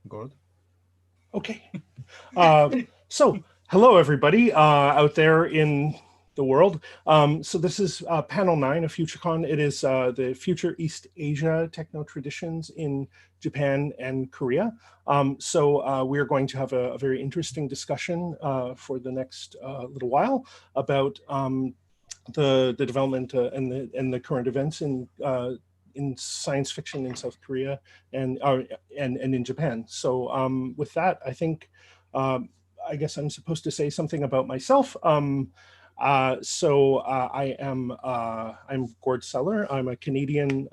Gord? Okay. So hello, everybody out there in the world. So this is panel 9 of FutureCon. It is the Future East Asia Techno-traditions in Japan and Korea. So we are going to have a very interesting discussion for the next little while about the development and the current events in science fiction in South Korea and in Japan. So with that, I think I guess I'm supposed to say something about myself. I'm Gord Sellar. I'm a Canadian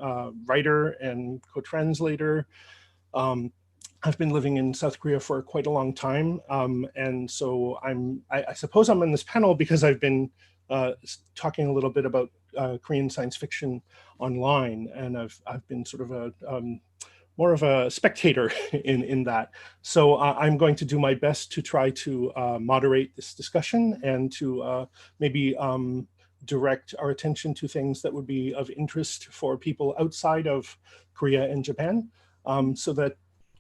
writer and co-translator. Um, I've been living in South Korea for quite a long time, and so I suppose I'm on this panel because I've been talking a little bit about Korean science fiction online, and I've been sort of a more of a spectator in that. So I'm going to do my best to try to moderate this discussion and to maybe direct our attention to things that would be of interest for people outside of Korea and Japan, so that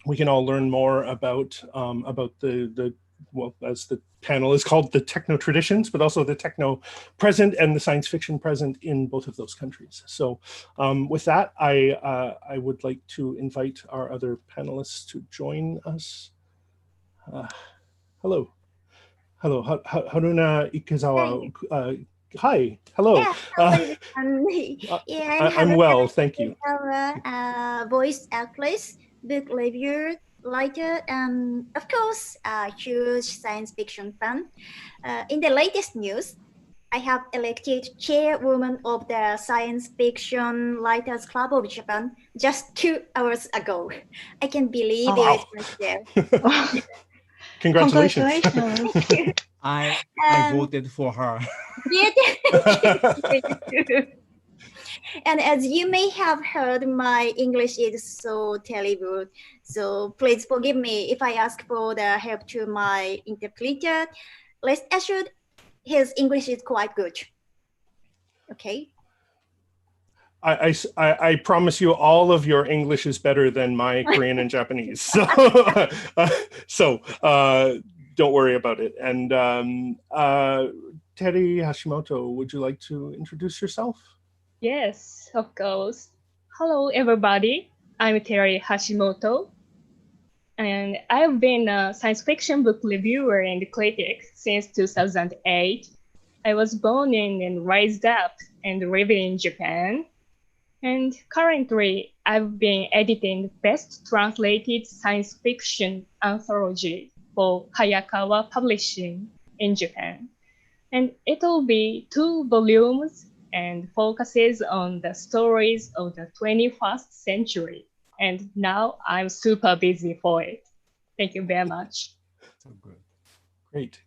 we can all learn more about the well, as the panel is called, the techno-traditions, but also the techno present and the science fiction present in both of those countries. So with that, I would like to invite our other panelists to join us. Hello. Hello, Haruna Ikezawa. Hi, hello. Yeah, hello everyone. Yeah, I'm I'm Haruna well, thank you. Ikezawa, voice actress, book reviewer, writer, and of course, a huge science fiction fan. In the latest news, I have elected chairwoman of the Science Fiction Writers Club of Japan just 2 hours ago. I can believe Wow. it myself. Congratulations. I voted for her. Yeah, and as you may have heard, my English is so terrible. So please forgive me if I ask for the help to my interpreter. Rest assured, his English is quite good. Okay. I promise you all of your English is better than my Korean and Japanese. So, don't worry about it. And Terrie Hashimoto, would you like to introduce yourself? Yes, of course. Hello, everybody. I'm Terrie Hashimoto, and I've been a science fiction book reviewer and critic since 2008. I was born in and raised up and living in Japan. And currently, I've been editing Best Translated Science Fiction Anthology for Hayakawa Publishing in Japan. And it'll be 2 volumes and focuses on the stories of the 21st century. And now I'm super busy for it. Thank you very much. So good.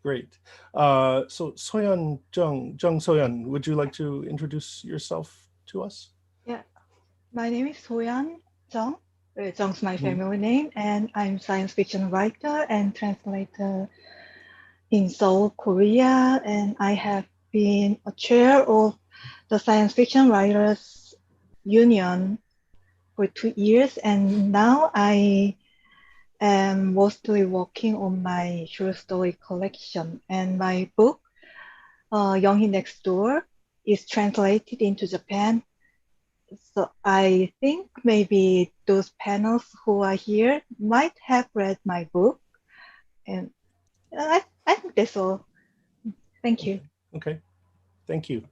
Great. So Soyeon, Jeong Soyeon, would you like to introduce yourself to us? Yeah, my name is Soyeon Jeong. Jeong's my family name, and I'm science fiction writer and translator in Seoul, Korea, and I have been a chair of the Science Fiction Writers Union for 2 years, and now I am mostly working on my short story collection, and my book, Young Next Door, is translated into Japan. So I think maybe those panels who are here might have read my book, and I think that's all. Thank you. Okay, thank you.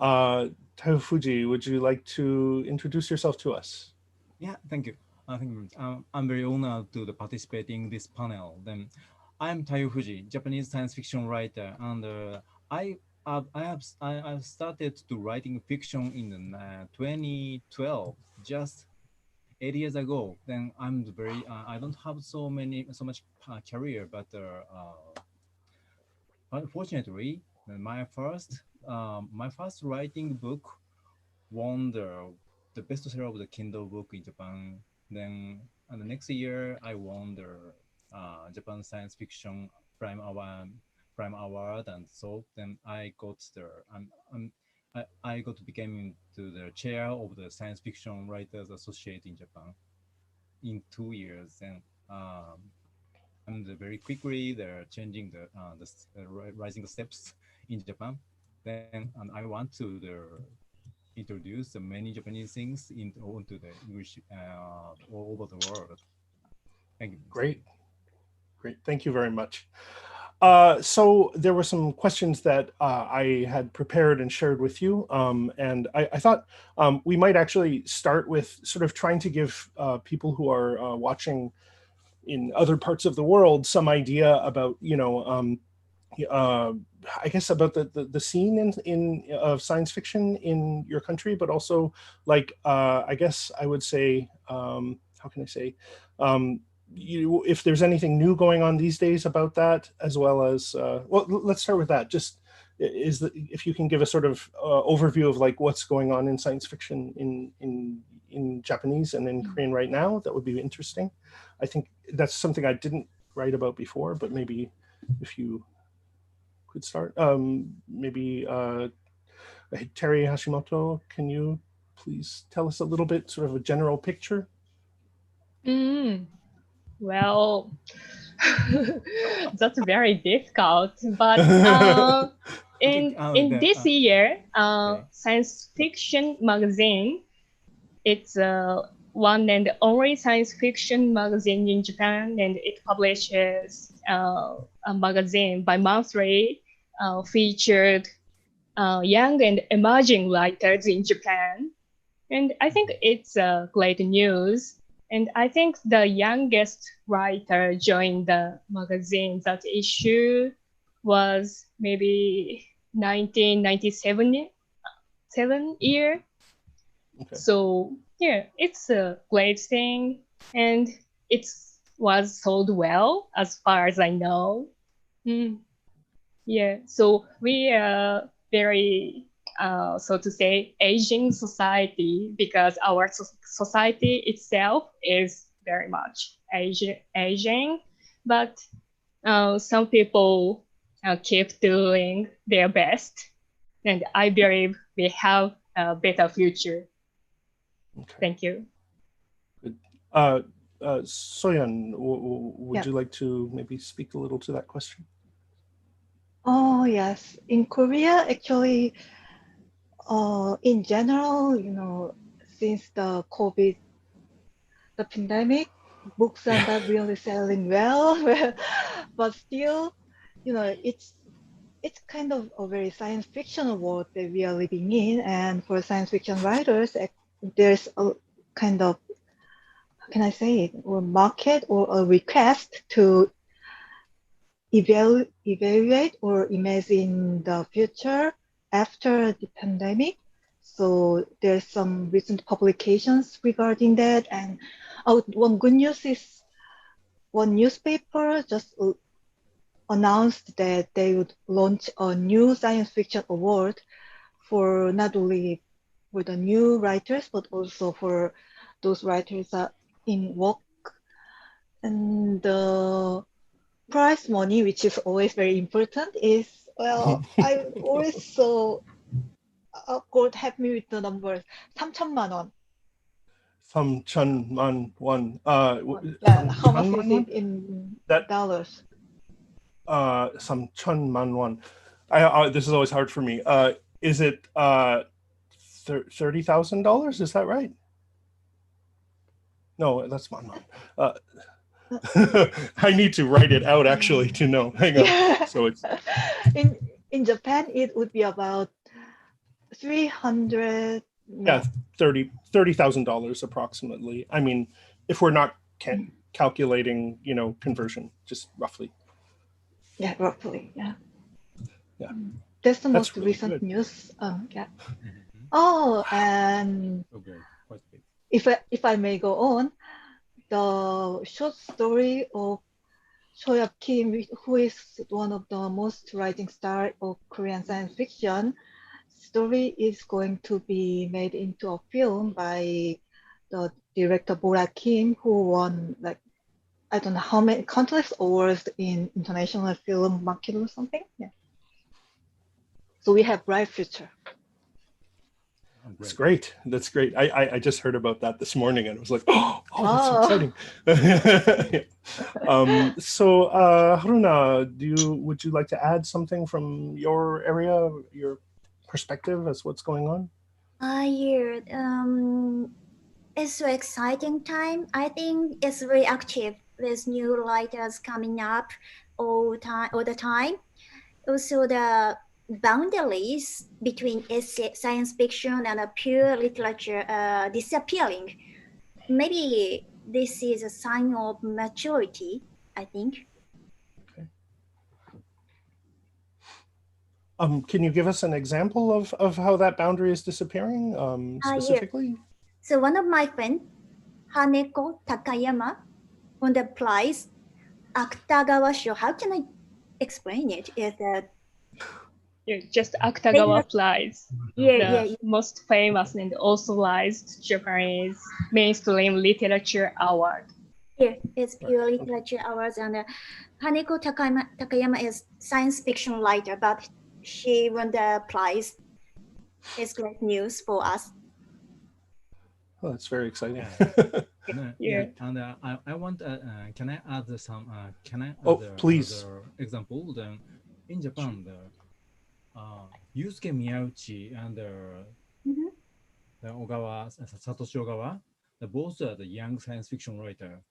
Taiyo Fuji, would you like to introduce yourself to us? Yeah, thank you. I'm very honored to participate in this panel. Then, I'm Taiyo Fuji, Japanese science fiction writer, and I've started to writing fiction in 2012, just 8 years ago. Then I'm very I don't have so much career, but unfortunately, my first writing book won the bestseller of the Kindle book in Japan. Then and the next year I won the Japan Science Fiction Prime Award, and so then I got the I got to became into the chair of the Science Fiction Writers Associate in Japan in 2 years, and and very quickly they're changing rising steps in Japan. Then and I want to introduce the many Japanese things onto the English all over the world. Thank you. Great. Thank you very much. So there were some questions that I had prepared and shared with you. And I thought we might actually start with sort of trying to give people who are watching in other parts of the world some idea about, I guess about the scene in of science fiction in your country, but also like I guess I would say how can I say if there's anything new going on these days about that, as well as well, let's start with that. Just if you can give a sort of overview of like what's going on in science fiction in Japanese and in Korean right now, that would be interesting. I think that's something I didn't write about before, but maybe if you could start. Maybe Terrie Hashimoto, can you please tell us a little bit, sort of a general picture? Well, that's very difficult. But in this year, Science Fiction magazine, it's one and only science fiction magazine in Japan, and it publishes a magazine bi-monthly featured young and emerging writers in Japan. And I think it's great news. And I think the youngest writer joined the magazine that issue was maybe 1997 year. Okay. So yeah, it's a great thing, and it was sold well as far as I know. Yeah, so we are very so to say aging society, because our society itself is very much aging, but some people keep doing their best, and I believe we have a better future. Okay. Thank you. Good. Soyeon, would you like to maybe speak a little to that question? Oh, yes. In Korea, actually, in general, since the pandemic, books are not really selling well, but still, it's kind of a very science fiction world that we are living in. And for science fiction writers, there's a kind of, how can I say it, or market or a request to evaluate or imagine the future after the pandemic. So there's some recent publications regarding that. And one good news is one newspaper just announced that they would launch a new science fiction award for not only for the new writers, but also for those writers in work. And the prize money, which is always very important, is, well, I always saw Gord help me with the numbers. 3천만 원. 3천만 won. How much is it in dollars? 3천만 won. This is always hard for me. Is it $30,000? Is that right? No, that's man. I need to write it out actually to know. Hang on. So it's in Japan, it would be about 300. Yeah, $30,000 approximately. I mean, if we're not calculating, conversion, just roughly. Yeah, roughly. Yeah. Yeah. That's the most really recent news. Yeah. Oh, and if I may go on, the short story of Soyeon Kim, who is one of the most rising stars of Korean science fiction, story is going to be made into a film by the director Bora Kim, who won like I don't know how many countless awards in international film market or something. Yeah. So we have bright future. Oh, That's great. great. That's great. I just heard about that this morning and was like, oh, that's so Oh. exciting. So Haruna, would you like to add something from your area, your perspective as what's going on? Yeah. It's so exciting time. I think it's very active with new writers coming up all the time. Also, the boundaries between essay, science fiction and a pure literature disappearing. Maybe this is a sign of maturity, I think. Can you give us an example of how that boundary is disappearing Yeah. specifically? So one of my friends, Haneko Takayama, won the prize Akutagawa Show. How can I explain it? It's Yeah, just Akutagawa Prize, yeah. the most famous and authorized Japanese mainstream literature award. Yeah, it's pure Right, literature awards, and Haneko Takayama is science fiction writer, but she won the prize. It's great news for us. Oh, that's very exciting. Yeah, and I want. Can I add some? Can I add Oh, please. another example? Then in Japan, Yusuke Miyauchi and the Ogawa, Satoshi Ogawa, both are the young science fiction writer.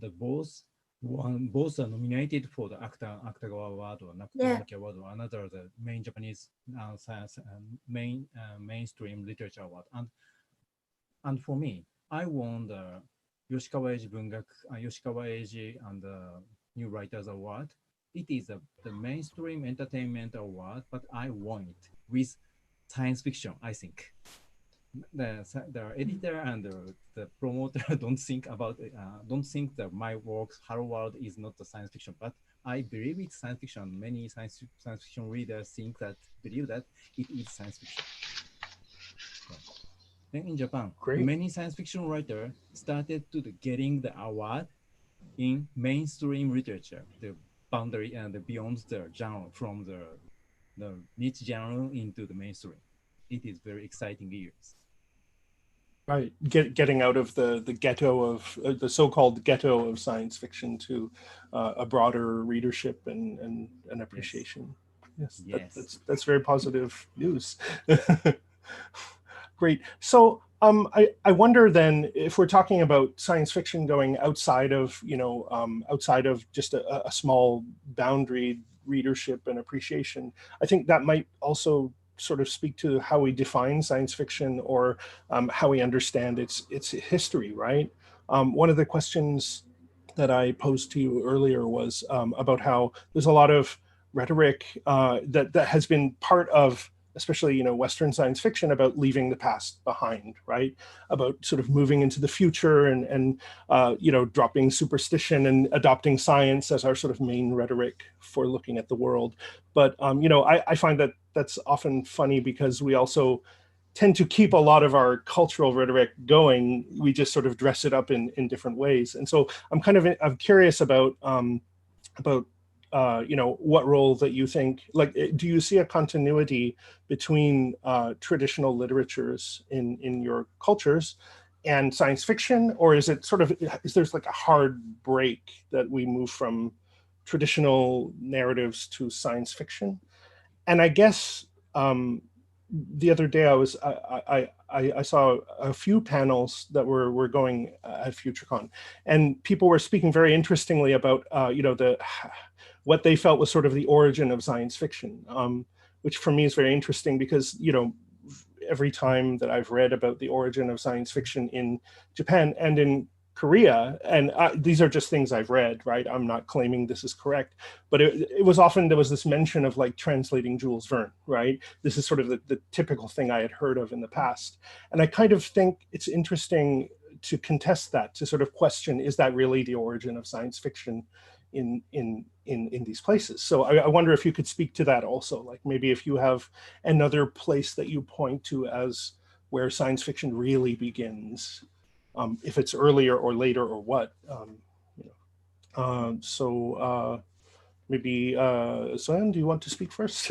Both are nominated for the Akutagawa Award or Nakutamaki Award or another the main Japanese science mainstream literature award. And for me, I won the Yoshikawa Eiji and the New Writers Award. It is the mainstream entertainment award, but I won it with science fiction, I think. The editor and the promoter don't think that my work, Hello World, is not the science fiction, but I believe it's science fiction. Many science fiction readers believe that it is science fiction. Yeah. Then in Japan, many science fiction writers started to getting the award in mainstream literature, the boundary and beyond the genre, from the niche genre into the mainstream. It is very exciting years. Right, getting out of the ghetto of the so-called ghetto of science fiction to a broader readership and appreciation. Yes, that's very positive news. Great. So I wonder then if we're talking about science fiction going outside of outside of just a small boundary readership and appreciation, I think that might also sort of speak to how we define science fiction or how we understand its history, right? One of the questions that I posed to you earlier was about how there's a lot of rhetoric that has been part of, especially Western science fiction, about leaving the past behind, right? About sort of moving into the future and dropping superstition and adopting science as our sort of main rhetoric for looking at the world. But I find that that's often funny because we also tend to keep a lot of our cultural rhetoric going. We just sort of dress it up in different ways. And so I'm curious about what role that you think, like, do you see a continuity between traditional literatures in your cultures and science fiction, or is it is there's like a hard break that we move from traditional narratives to science fiction? And I guess the other day I saw a few panels that were going at FutureCon, and people were speaking very interestingly about what they felt was sort of the origin of science fiction, which for me is very interesting because every time that I've read about the origin of science fiction in Japan and in Korea, and these are just things I've read, right? I'm not claiming this is correct, but it was often, there was this mention of like translating Jules Verne, right? This is sort of the typical thing I had heard of in the past. And I kind of think it's interesting to contest that, to sort of question, is that really the origin of science fiction in these places. So I wonder if you could speak to that also, like maybe if you have another place that you point to as where science fiction really begins, if it's earlier or later or what. Maybe Soyeon, do you want to speak first?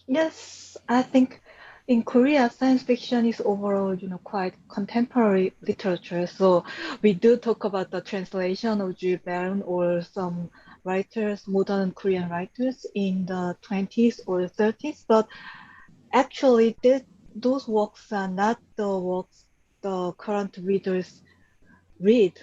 Yes, I think in Korea, science fiction is overall, quite contemporary literature. So we do talk about the translation of Jules Verne or some writers, modern Korean writers in the 20s or 30s. But actually, those works are not the works the current readers read.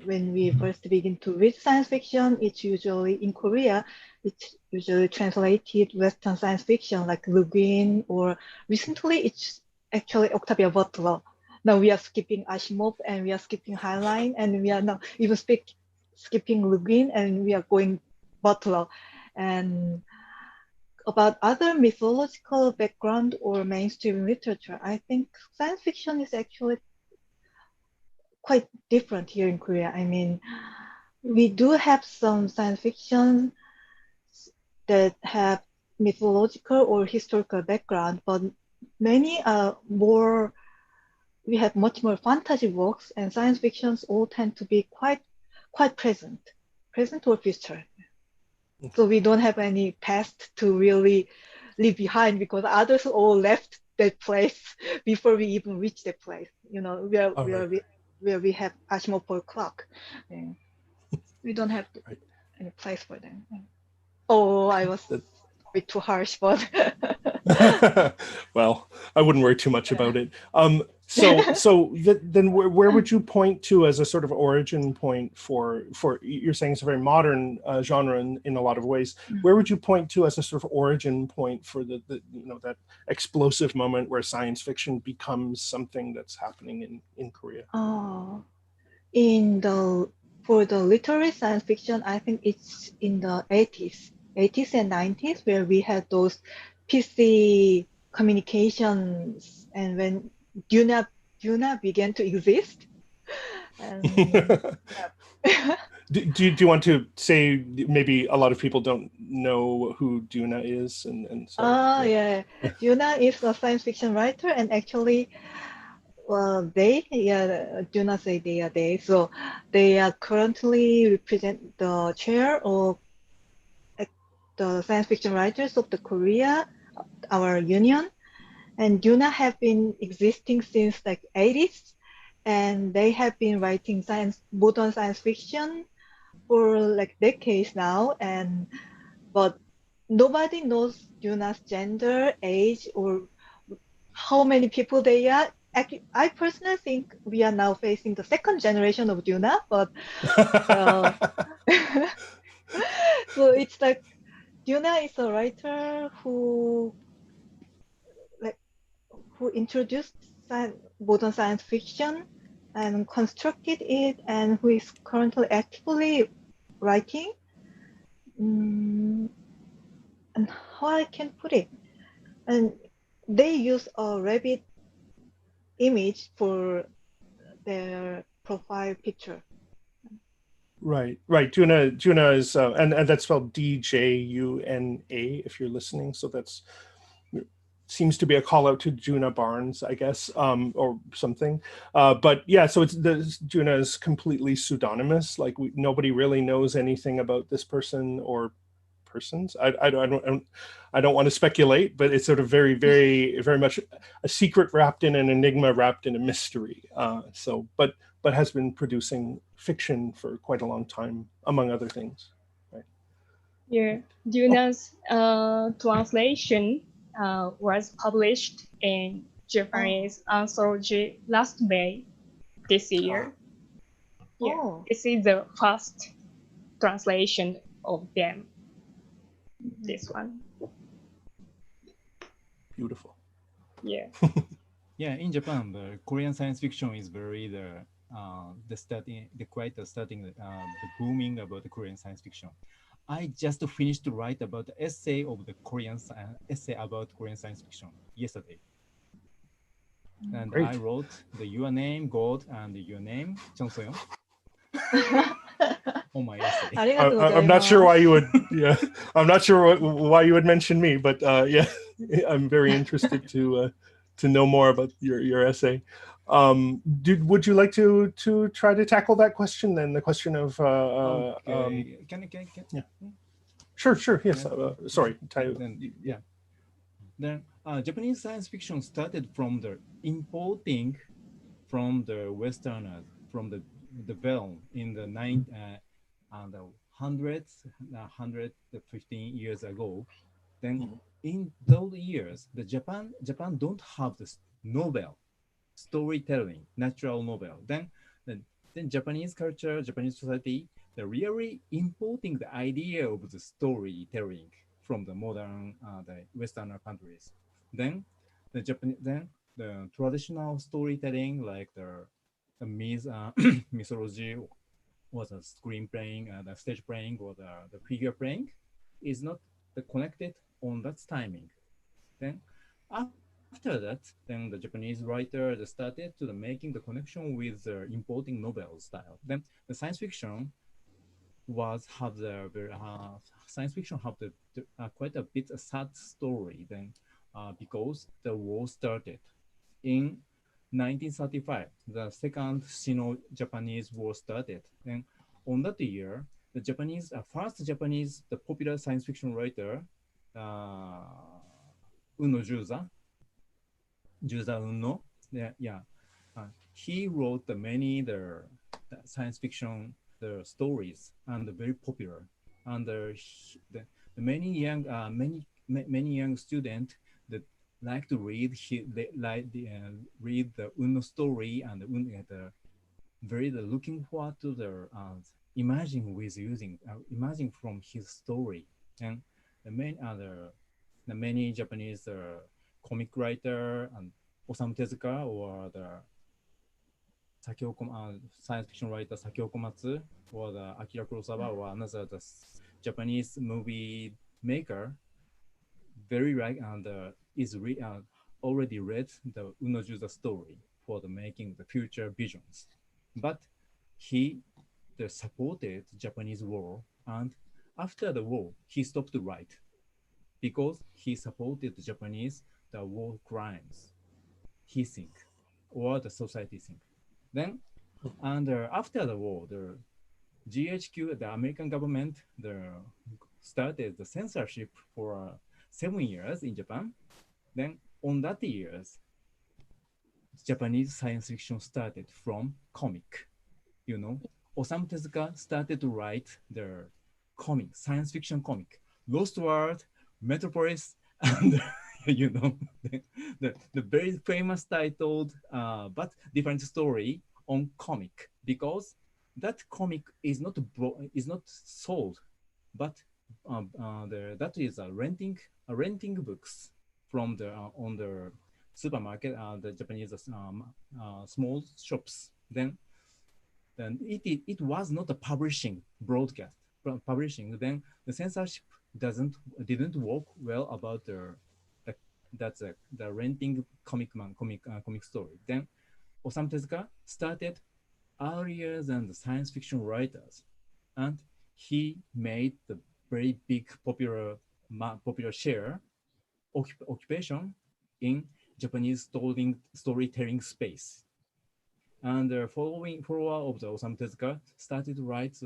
When we first begin to read science fiction, it's usually in Korea, it's usually translated Western science fiction like Le Guin, or recently it's actually Octavia Butler. Now we are skipping Asimov and we are skipping Heinlein and we are now even skipping Le Guin and we are going Butler. And about other mythological background or mainstream literature, I think science fiction is actually quite different here in Korea. I mean, we do have some science fiction that have mythological or historical background, but many are more, we have much more fantasy works, and science fictions all tend to be quite present or future. So we don't have any past to really leave behind because others all left that place before we even reach that place. Where we have Hashimoto clock. And we don't have any place for them. Oh, I was a bit too harsh, but well, I wouldn't worry too much about it. So then where would you point to as a sort of origin point for you're saying it's a very modern genre in a lot of ways. Where would you point to as a sort of origin point for the that explosive moment where science fiction becomes something that's happening in Korea? For the literary science fiction, I think it's in the 80s and 90s where we had those PC communications and when Duna began to exist. Do you want to say maybe a lot of people don't know who Duna is yeah. Duna is a science fiction writer and actually Duna say they are they. So they are currently represent the chair of the science fiction writers of the Korea, our union. And Duna have been existing since like 80s, and they have been writing modern science fiction for like decades now. But nobody knows Duna's gender, age, or how many people they are. Actually, I personally think we are now facing the second generation of Duna, but so it's like Duna is a writer who introduced modern science fiction and constructed it, and who is currently actively writing. And how I can put it, and they use a rabbit image for their profile picture. Right. Juna is, and that's spelled Djuna if you're listening. So that's seems to be a call out to Juna Barnes, I guess, or something. But yeah, so Juna is completely pseudonymous. Like nobody really knows anything about this person or persons. I don't want to speculate, but it's sort of very, very, very much a secret wrapped in an enigma, wrapped in a mystery. But has been producing fiction for quite a long time, among other things. Right? Yeah, Duna's translation was published in Japanese anthology last May this year. This is the first translation of them. This one. Beautiful. Yeah. Yeah, in Japan, the Korean science fiction is very starting the booming about the Korean science fiction. I just finished to write about the essay about Korean science fiction yesterday. And Great. I wrote your name, Gord, and your name, Soyeon. on my essay. ありがとうござ I'm いま not す。 sure why you would. Yeah, I'm not sure why you would mention me, but yeah, I'm very interested to know more about your essay. Would you like to try to tackle that question then? The question of Okay. Can yeah. Sure. Yes. Yeah. Sorry, Taiyo. Then yeah. Then Japanese science fiction started from the importing from the Westerners from the realm in the and the hundreds, 115 years ago. Then in those years, the Japan don't have this novel storytelling, natural novel. Then Japanese culture, Japanese society, they're really importing the idea of the storytelling from the modern the Western countries. Then the traditional storytelling like the mythology or the screen playing, the stage playing, or the figure playing is not connected on that timing. Then after that, then the Japanese writer started to making the connection with the importing novel style. Then the science fiction have the science fiction have quite a bit a sad story. Then because the war started in 1935, the second Sino-Japanese War started. And on that year, the first Japanese, the popular science fiction writer, Uno Juza Uno, he wrote many the science fiction stories and very popular. And the many young students that like to read read the Uno story and the very looking forward to the imagine from his story. And the many Japanese comic writer and Osamu Tezuka or the science fiction writer Sakio Komatsu or the Akira Kurosawa or another Japanese movie maker very right and already read the Unoju's story for the making the future visions. But he supported Japanese war, and after the war, he stopped to write because he supported the Japanese the war crimes. He think or the society think. Then, and after the war, the GHQ, the American government, started the censorship for 7 years in Japan. Then on that years, Japanese science fiction started from comic. Osamu Tezuka started to write the comic, science fiction comic, Lost World, Metropolis, and the very famous titled but different story on comic, because that comic is not sold, but that is renting books from the on the supermarket, the Japanese small shops. Then it was not a publishing broadcast publishing. Then the censorship didn't work well about the renting comic story. Then Osamu Tezuka started earlier than the science fiction writers, and he made the very big popular share occupation in Japanese storytelling space. And the follower of the Osamu Tezuka started to write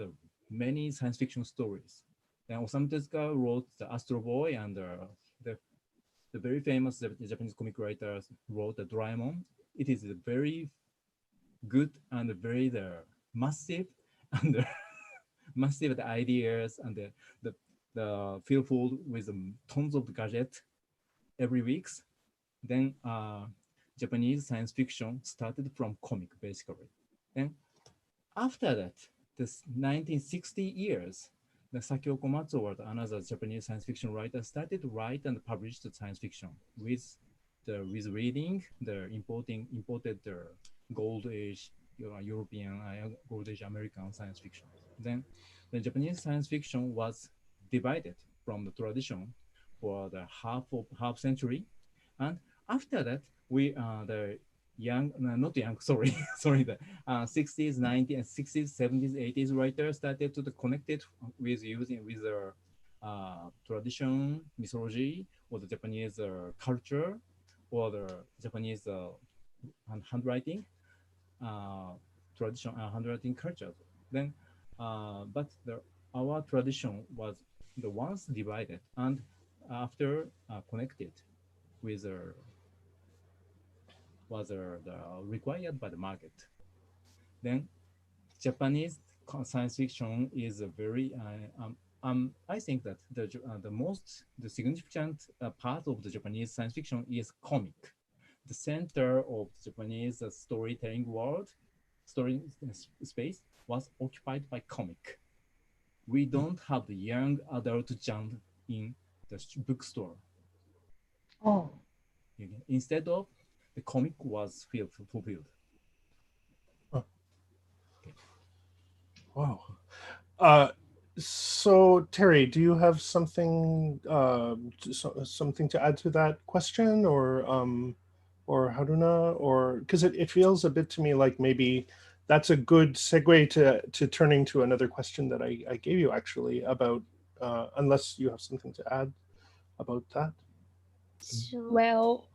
many science fiction stories. Then Osamu Tezuka wrote the Astro Boy, and the very famous Japanese comic writer wrote the Doraemon. It is a very good and very massive and massive ideas and the fearful with tons of gadgets every weeks. Then Japanese science fiction started from comic basically. Then after that, this 1960 years, the Sakio Komatsu or another Japanese science fiction writer started to write and publish the science fiction with reading the imported the Gold Age European Gold Age American science fiction. Then the Japanese science fiction was divided from the tradition for the half century, and after that not young, sorry, sorry, the 60s, 90s, 60s, 70s, 80s writers started to connect it with using with the tradition, mythology, or the Japanese culture, or the Japanese handwriting, tradition, handwriting culture. Then, but our tradition was the once divided and after connected with was required by the market. Then Japanese science fiction is a very I think that the significant part of the Japanese science fiction is comic. The center of the Japanese storytelling world, story space was occupied by comic. We don't have the young adult genre in the bookstore. Oh, Instead of the comic was fulfilled. Wow. So Terrie, do you have something something to add to that question, or Haruna, or because it feels a bit to me like maybe that's a good segue to turning to another question that I gave you actually about unless you have something to add about that. So, Well,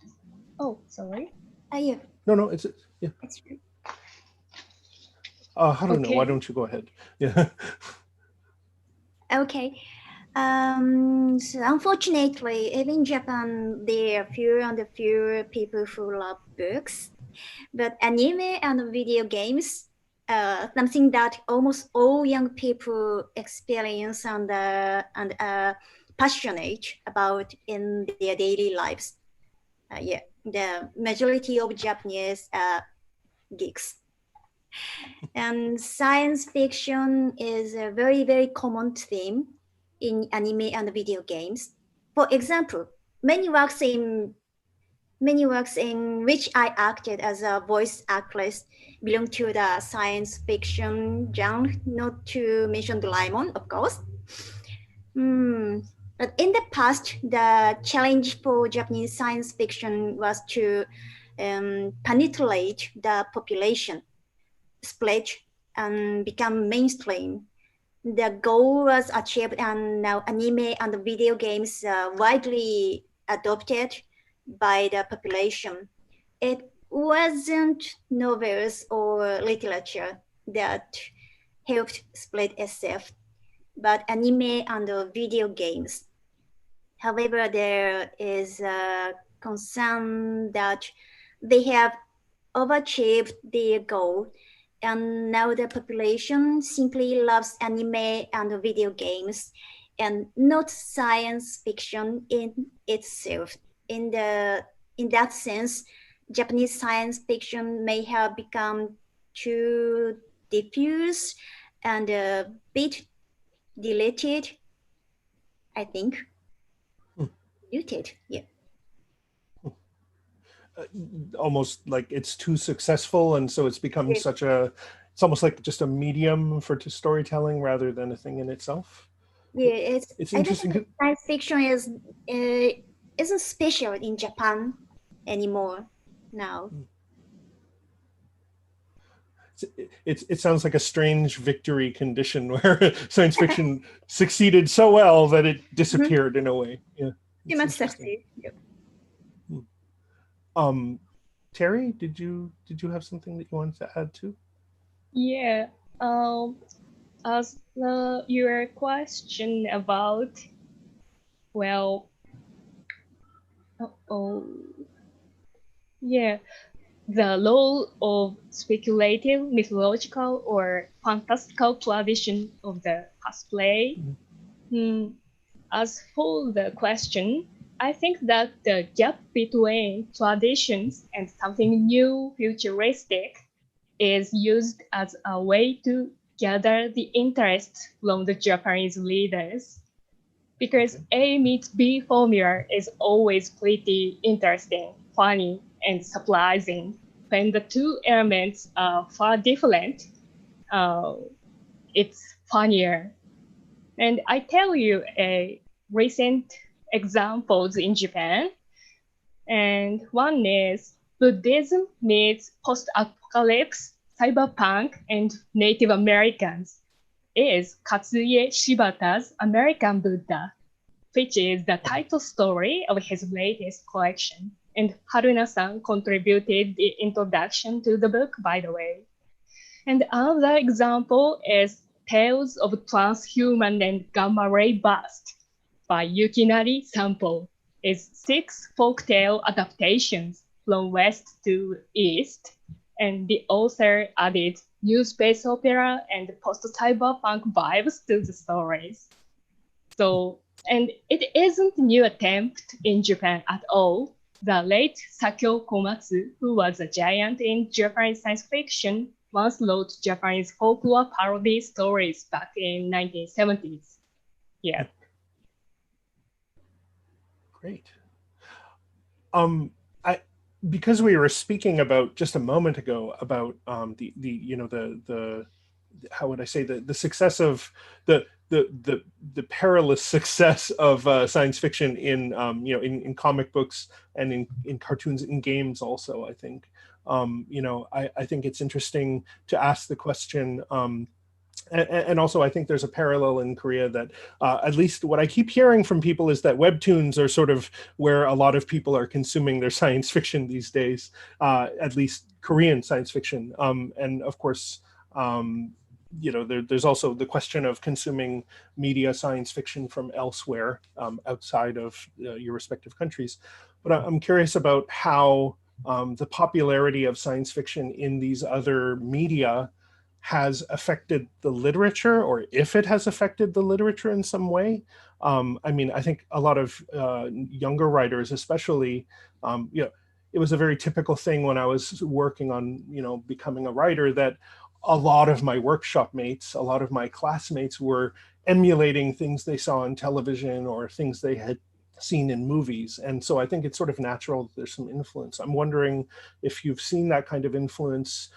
oh, sorry. yeah, No, it's yeah. that's true. Haruna, why Okay. don't you go ahead? Yeah. Okay. So unfortunately, even in Japan, there are fewer and fewer people who love books. But anime and video games, something that almost all young people experience and passionate about in their daily lives. Yeah, the majority of Japanese geeks. And science fiction is a very, very common theme in anime and video games. For example, many works in which I acted as a voice actress belong to the science fiction genre, not to mention Doraemon, of course. But in the past, the challenge for Japanese science fiction was to penetrate the population, split, and become mainstream. The goal was achieved, and now anime and video games are widely adopted by the population. It wasn't novels or literature that helped split itself, but anime and video games. However, there is a concern that they have overachieved their goal, and now the population simply loves anime and video games and not science fiction in itself. In that sense, Japanese science fiction may have become too diffuse and a bit diluted, I think. Diluted, yeah. Almost like it's too successful, and so it's become Yeah. such a, it's almost like just a medium for storytelling rather than a thing in itself. Yeah, It's I don't interesting. think science fiction isn't special in Japan anymore now. It sounds like a strange victory condition where science fiction succeeded so well that it disappeared in a way. Yeah. Too much success. Yep. Terrie, did you have something that you wanted to add to? Yeah. As your question about, well, yeah, the role of speculative, mythological, or fantastical tradition of the cosplay. As for the question, I think that the gap between traditions and something new, futuristic, is used as a way to gather the interest from the Japanese readers. Because A meets B formula is always pretty interesting, funny, and surprising. When the two elements are far different, it's funnier. And I tell you a recent examples in Japan. And one is Buddhism meets post-apocalypse, cyberpunk, and Native Americans is Katsuye Shibata's American Buddha, which is the title story of his latest collection. And Haruna-san contributed the introduction to the book, by the way. And another example is Tales of Transhuman and Gamma Ray Burst by Yukinari Sampo. Is 6 folktale adaptations from west to east, and the author added new space opera and post-cyberpunk vibes to the stories. So, and it isn't a new attempt in Japan at all. The late Sakyo Komatsu, who was a giant in Japanese science fiction, once wrote Japanese folklore parody stories back in 1970s. Yeah. Great. Because we were speaking about just a moment ago about the how would I say the success of the perilous success of science fiction in in comic books and in cartoons, in games also, I think I think it's interesting to ask the question. And also, I think there's a parallel in Korea that at least what I keep hearing from people is that webtoons are sort of where a lot of people are consuming their science fiction these days, at least Korean science fiction. And of course, there's also the question of consuming media science fiction from elsewhere outside of your respective countries. But I'm curious about how the popularity of science fiction in these other media has affected the literature, or if it has affected the literature in some way. I mean, I think a lot of younger writers, especially, it was a very typical thing when I was working on, becoming a writer, that a lot of my workshop mates, a lot of my classmates were emulating things they saw on television or things they had seen in movies. And so I think it's sort of natural that there's some influence. I'm wondering if you've seen that kind of influence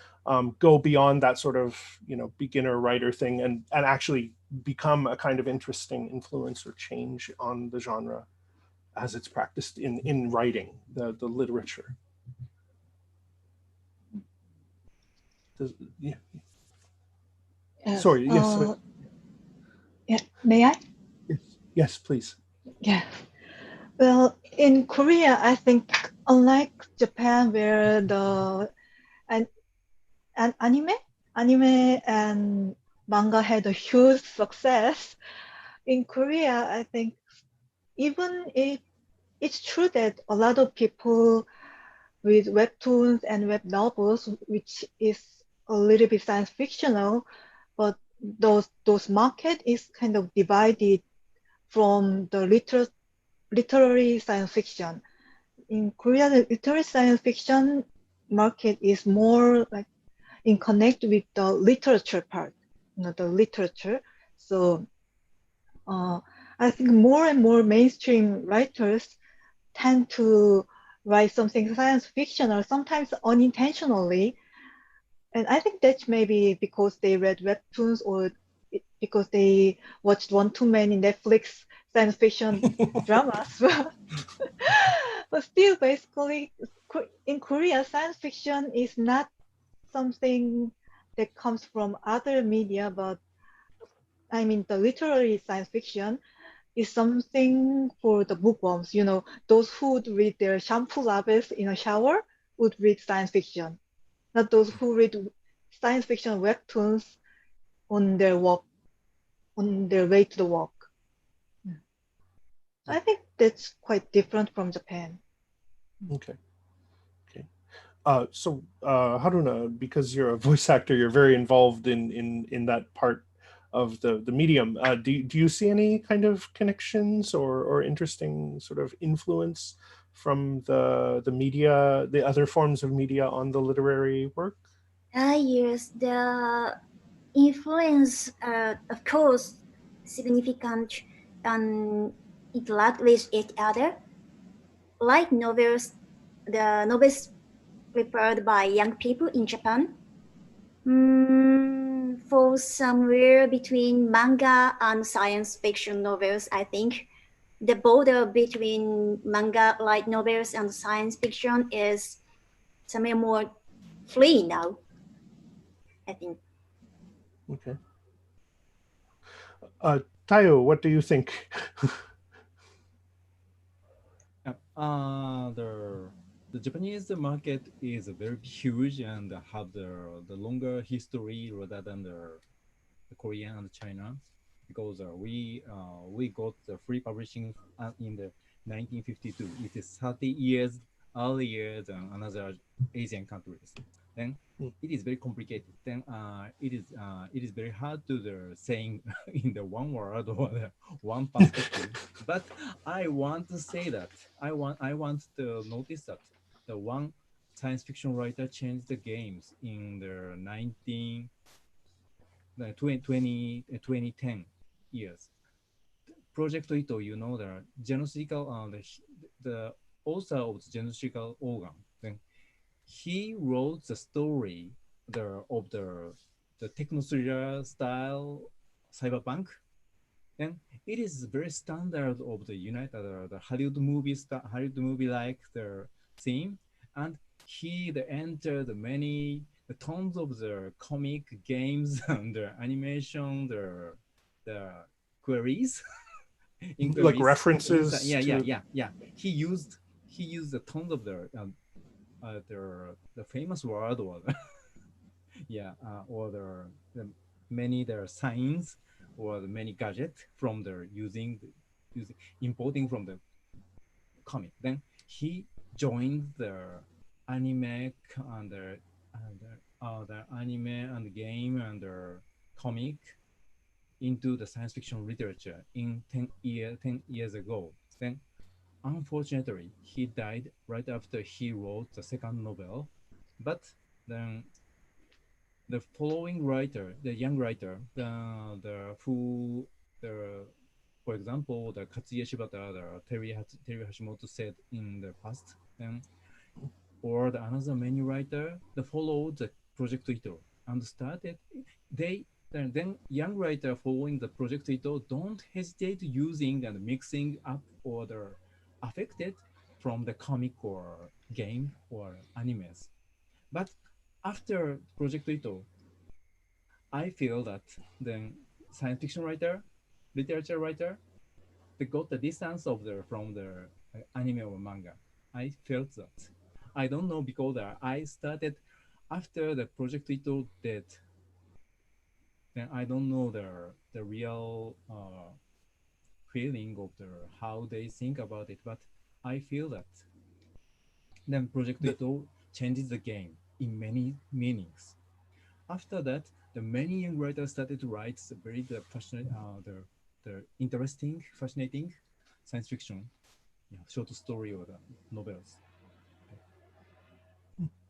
go beyond that sort of beginner writer thing and actually become a kind of interesting influence or change on the genre as it's practiced in writing, the literature. Yeah. Sorry, yes. Yeah, may I? Yes, please. Yeah. Well, in Korea, I think unlike Japan, where anime and manga had a huge success, in Korea, I think even if it's true that a lot of people with webtoons and web novels, which is a little bit science fictional, but those market is kind of divided from the literary science fiction. In Korea, the literary science fiction market is more like in connect with the literature part, the literature. So I think more and more mainstream writers tend to write something science fiction, or sometimes unintentionally. And I think that's maybe because they read webtoons, or because they watched one too many Netflix science fiction dramas. But still, basically, in Korea, science fiction is not something that comes from other media, but I mean, the literary science fiction is something for the bookworms. Those who would read their shampoo labels in a shower would read science fiction, not those who read science fiction webtoons on their walk, on their way to the walk. I think that's quite different from Japan. Okay. So Haruna, because you're a voice actor, you're very involved in that part of the medium. Do you see any kind of connections or interesting sort of influence from the media, the other forms of media on the literary work? Yes, the influence, of course, significant and interact with each other. Like novels, the novels prepared by young people in Japan fall somewhere between manga and science fiction novels, I think. The border between manga light novels and science fiction is some are more free now, I think. Okay. Taiyo, what do you think? The Japanese market is very huge and have the longer history rather than the Korean and China, because we got the free publishing in the 1952. It is 30 years earlier than another Asian countries. Then it is very complicated. Then it is very hard to saying in the one word or the one perspective. But I want to say that I want to notice that the one science fiction writer changed the games in the 2010 years. Project Ito, you know, the genocidical, the author of the genocidical organ. Then he wrote the story of the techno-thriller style cyberpunk. Then it is very standard of the the Hollywood movie like the theme, and he entered the tons of the comic games and the animation, the queries, Like references. Yeah. He used the tons of the famous word or or the many signs or the many gadgets from using importing from the comic. Then he joined the anime and the anime and game and the comic into the science fiction literature in 10 years ago. Then unfortunately, he died right after he wrote the second novel. But then the following writer, the young writer, for example, the Katsuya Shibata, the Terrie Hashimoto said in the past, then, or another many writer, they followed the Project Ito and started. Then young writer following the Project Ito don't hesitate using and mixing up or the affected from the comic or game or animes. But after Project Ito, I feel that the science fiction writer, literature writer, they got the distance from the anime or manga. I felt that. I don't know because I started after the Project Ito dead. Then I don't know the real feeling of how they think about it, but I feel that then Project Ito changes the game in many meanings. After that, the many young writers started to write the passionate, the interesting, fascinating science fiction, short story or the novels.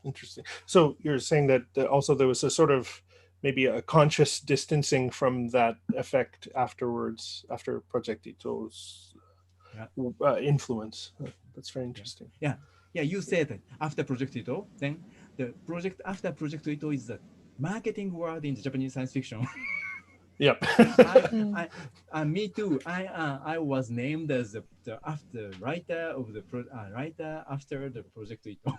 Interesting. So you're saying that also there was a sort of maybe a conscious distancing from that effect afterwards, after Project Ito's influence. That's very interesting. Yeah, you said that after Project Ito, then the project after Project Ito is the marketing word in the Japanese science fiction. Yep. Me too. I was named as the after writer of the writer after the Project Ito.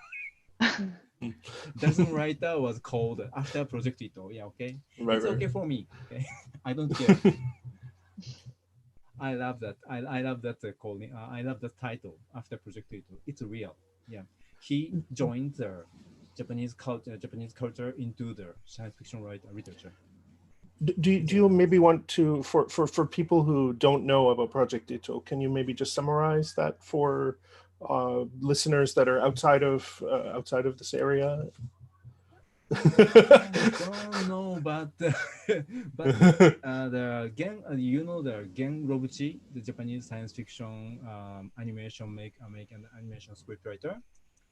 Dozen writer was called after Project Ito. Yeah, okay. It's okay for me. Okay, I don't care. I love that. I love that calling. I love the title after Project Ito. It's real. Yeah, he joined the Japanese culture into the science fiction literature. Do you maybe want to, for people who don't know about Project Ito, can you maybe just summarize that for listeners that are outside of this area? I don't know, but the Gen Robuchi, the Japanese science fiction animation American animation scriptwriter,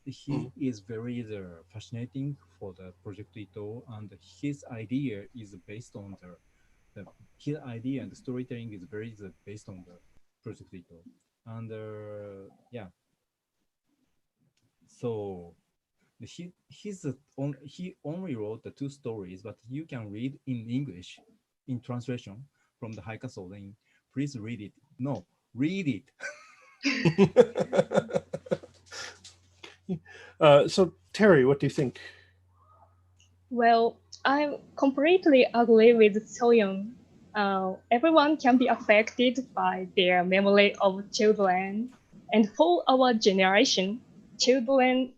he is very fascinating for the Project Ito, and his idea is based on his idea and the storytelling is very based on the Project Ito, and so. He only wrote the 2 stories, but you can read in English in translation from the High Castle. Then please read it. No, read it. So Terrie, what do you think? Well, I completely agree with Soyeon. Everyone can be affected by their memory of children. And for our generation, childhood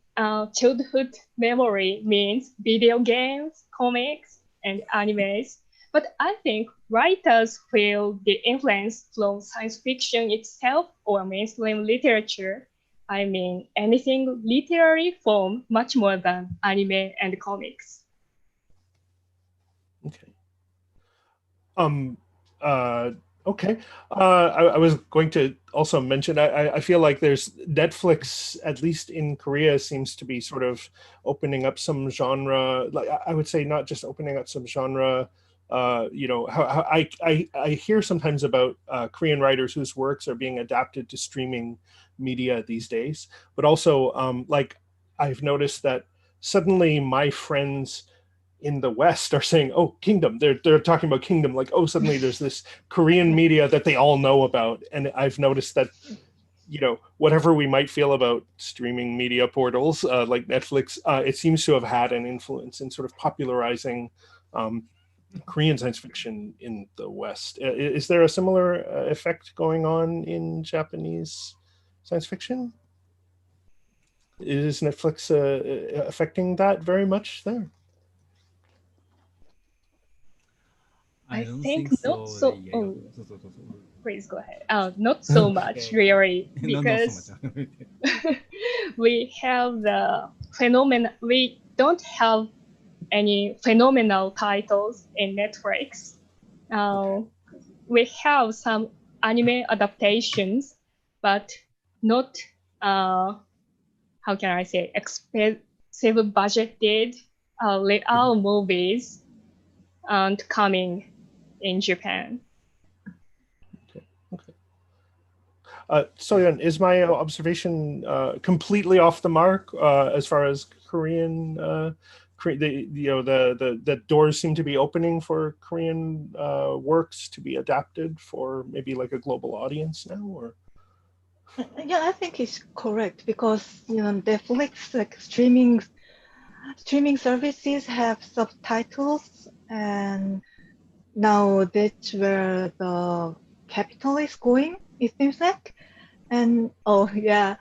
memory means video games, comics, and animes. But I think writers feel the influence from science fiction itself or mainstream literature. I mean, anything literary form much more than anime and comics. Okay. Okay. I was going to also mention, I feel like there's Netflix, at least in Korea, seems to be sort of opening up some genre, like I would say not just opening up some genre, how I hear sometimes about Korean writers whose works are being adapted to streaming media these days, but also like I've noticed that suddenly my friends in the West are saying, "Oh, Kingdom." They're talking about Kingdom, like, oh, suddenly there's this Korean media that they all know about, and I've noticed that, whatever we might feel about streaming media portals like Netflix, it seems to have had an influence in sort of popularizing Korean science fiction in the West. Is there a similar effect going on in Japanese science fiction? Is Netflix affecting that very much there? I don't think think not so. so. Yeah. Oh, please go ahead. Not so much, Okay. really, No, not so because much. we have the phenomenon. We don't have any phenomenal titles in Netflix. We have some anime adaptations, but not how can I say expensive budgeted real movies aren't coming in Japan. Soyeon, is my observation completely off the mark as far as Korean? The doors seem to be opening for Korean works to be adapted for maybe like a global audience now, or? Yeah, I think it's correct because Netflix like streaming services have subtitles, and now that's where the capital is going, it seems like. And oh yeah,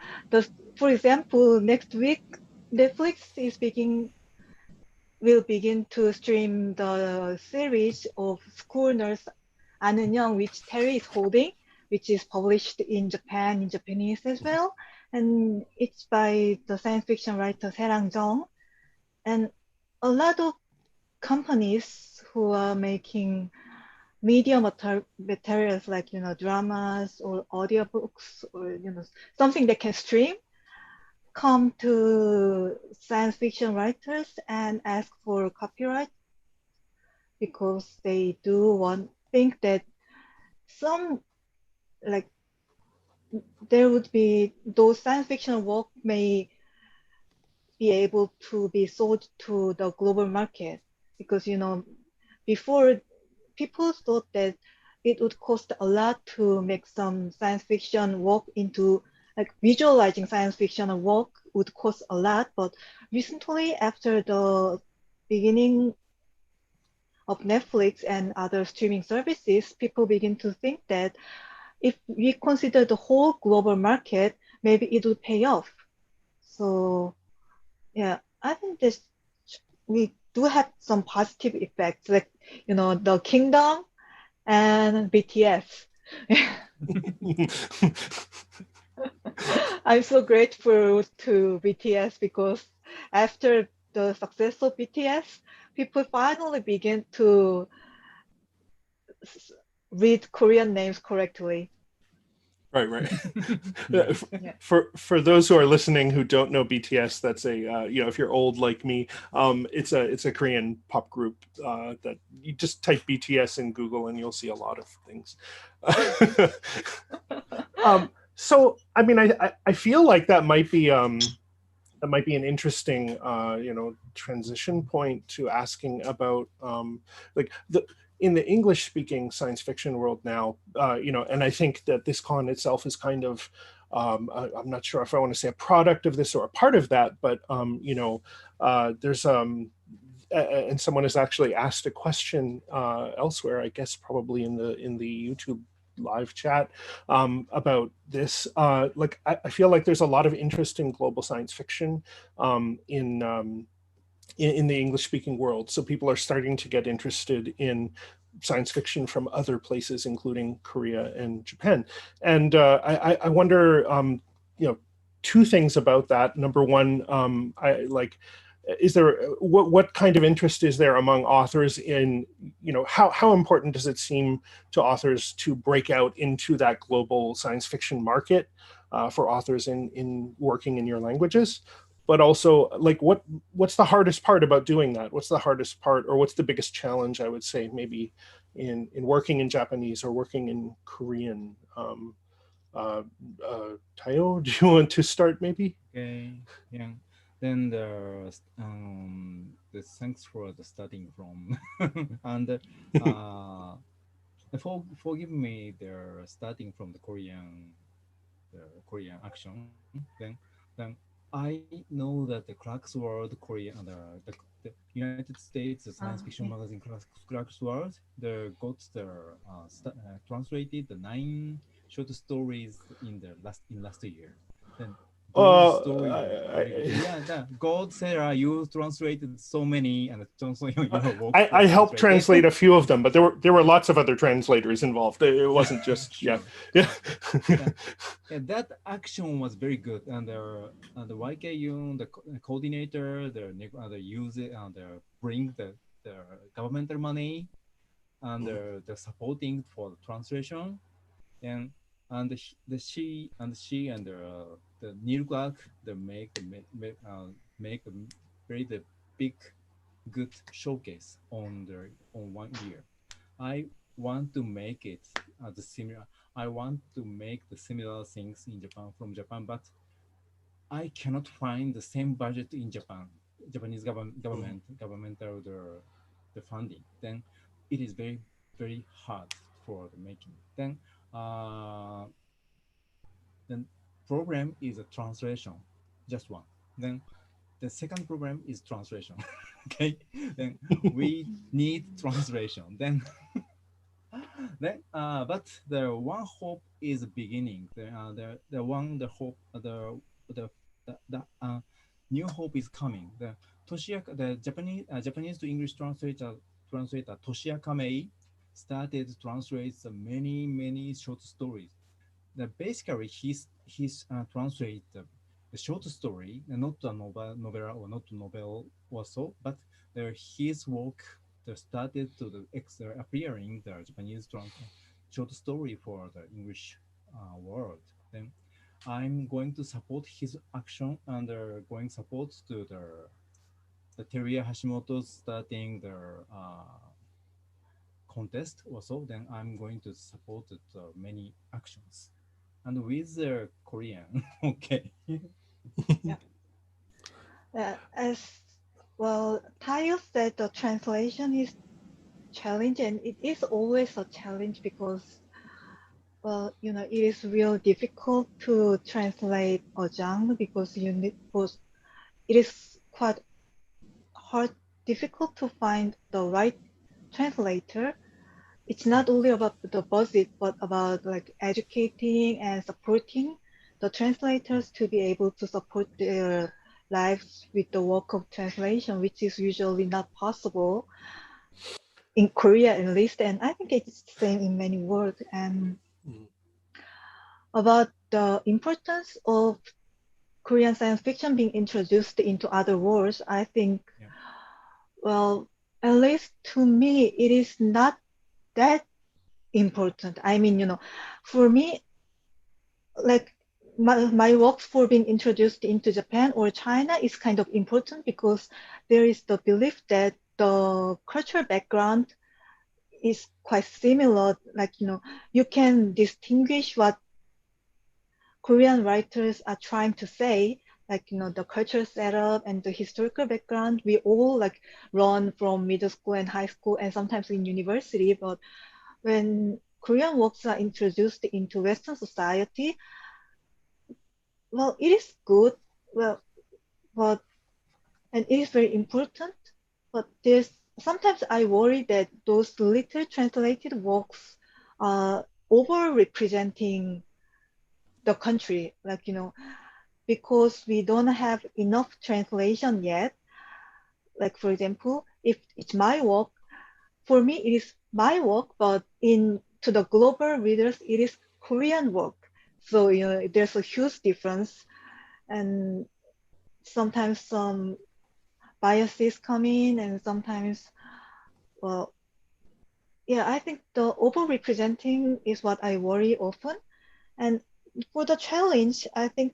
for example, next week Netflix will begin to stream the series of School Nurse 아는 영, which Terrie is holding, which is published in Japan in Japanese as well, and it's by the science fiction writer Jeong. And a lot of companies who are making media materials like dramas or audiobooks or something that can stream come to science fiction writers and ask for copyright because they do think that some like there would be those science fiction work may be able to be sold to the global market because before people thought that it would cost a lot to make some science fiction work into like visualizing science fiction work would cost a lot, but recently after the beginning of Netflix and other streaming services, people begin to think that if we consider the whole global market, maybe it would pay off. So yeah, I think we do have some positive effects, like the Kingdom and BTS. I'm so grateful to BTS because after the success of BTS, people finally begin to read Korean names correctly. Right. Nice. For those who are listening who don't know BTS, that's a if you're old like me, it's a Korean pop group that you just type BTS in Google and you'll see a lot of things. So I mean, I feel like that might be an interesting transition point to asking about like in the English-speaking science fiction world now, and I think that this con itself is kind of I'm not sure if I want to say a product of this or a part of that, but there's and someone has actually asked a question elsewhere, I guess probably in the YouTube live chat about this. Like I feel like there's a lot of interest in global science fiction in the English-speaking world. So people are starting to get interested in science fiction from other places, including Korea and Japan. And I wonder, two things about that. Number one, is there what kind of interest is there among authors in, how important does it seem to authors to break out into that global science fiction market for authors in working in your languages? But also, like, what's the hardest part about doing that? What's the hardest part, or what's the biggest challenge, I would say, maybe in working in Japanese or working in Korean? Taiyo, do you want to start, maybe? Okay, yeah. Then the thanks for the starting from and forgive me, they're starting from the Korean action. Then I know that the Clark's World Korea and the United States science fiction magazine Clark's World, they got their translated the 9 short stories in last year. Then those stories are very good. Yeah, Gord, Sellar, you translated so many, and I helped translate a few of them, but there were lots of other translators involved. It wasn't just sure. yeah. That action was very good, and the YKU, the coordinator, the user, and bring the governmental money, and the supporting for the translation, and she and the Neil Clark, they make a very the big good showcase on 1 year. I want to make it the similar. I want to make the similar things in Japan from Japan, but I cannot find the same budget in Japan. Japanese governmental the funding. Then it is very very hard for the making. Then problem is a translation, just one. Then the second problem is translation. Okay, then we need translation. But the one hope is beginning. The hope the new hope is coming. The Japanese to English translator Toshiaka Mei started to translate many short stories. Basically he's translate the short story, not a novella or not novel or so, but his work started to appearing the Japanese short story for the English world. Then I'm going to support his action and going support to the Terrie Hashimoto starting their contest also. Then I'm going to support many actions. And with the Korean, okay. As well, Tayo said, the translation is challenge, and it is always a challenge because, well, it is real difficult to translate a genre because it is quite hard, difficult to find the right translator. It's not only about the budget, but about like educating and supporting the translators to be able to support their lives with the work of translation, which is usually not possible in Korea at least. And I think it's the same in many worlds. And about the importance of Korean science fiction being introduced into other worlds, I think, well, at least to me, it is not that important. I mean, for me, like my works for being introduced into Japan or China is kind of important because there is the belief that the cultural background is quite similar. Like, you can distinguish what Korean writers are trying to say, like, the cultural setup and the historical background. We all like learn from middle school and high school and sometimes in university, but when Korean works are introduced into Western society, well, it is good. Well, but and it is very important. But there's sometimes I worry that those little translated works are over representing the country, like because we don't have enough translation yet. Like for example, if it's my work, for me it is my work, but in to the global readers it is Korean work. So there's a huge difference, and sometimes some biases come in, and sometimes, well, yeah, I think the over-representing is what I worry often. And for the challenge, I think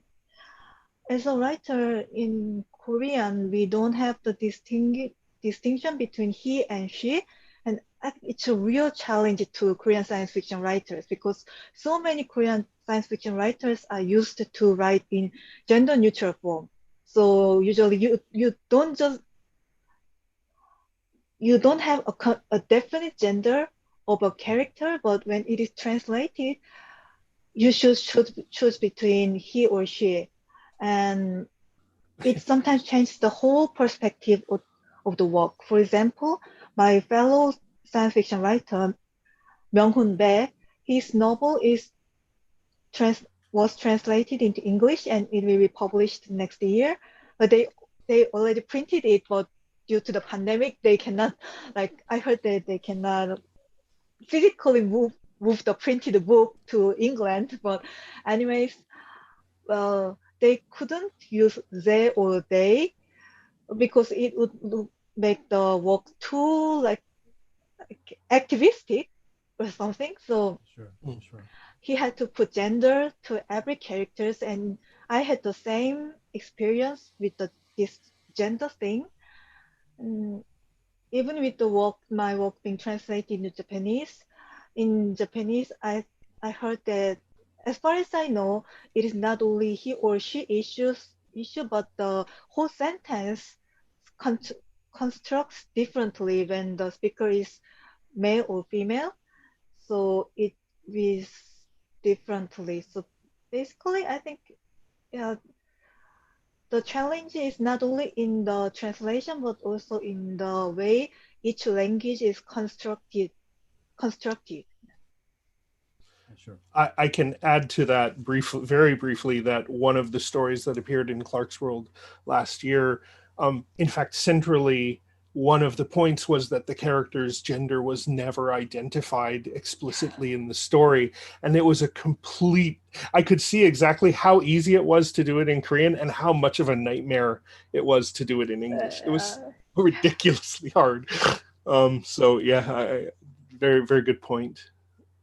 as a writer in Korean, we don't have the distinction between he and she. And I think it's a real challenge to Korean science fiction writers because so many Korean science fiction writers are used to write in gender neutral form. So usually you don't have a definite gender of a character, but when it is translated, you should choose between he or she. And it sometimes changes the whole perspective of the work. For example, my fellow science fiction writer, Myung-Hoon Bae, his novel was translated into English and it will be published next year. But they already printed it, but due to the pandemic, they cannot, like I heard that they cannot physically move the printed book to England. But anyways, well, they couldn't use they or they because it would make the work too like activistic or something. So Sure, sure. he had to put gender to every characters, and I had the same experience with this gender thing. And even with my work being translated into Japanese, in Japanese, I heard that as far as I know, it is not only he or she issue, but the whole sentence con- constructs differently when the speaker is male or female. So it is differently. So basically, I think yeah, the challenge is not only in the translation, but also in the way each language is constructed. Sure. I can add to that very briefly, that one of the stories that appeared in Clark's World last year, in fact, centrally, one of the points was that the character's gender was never identified explicitly in the story. And it was I could see exactly how easy it was to do it in Korean and how much of a nightmare it was to do it in English. It was ridiculously hard. So yeah, very, very good point.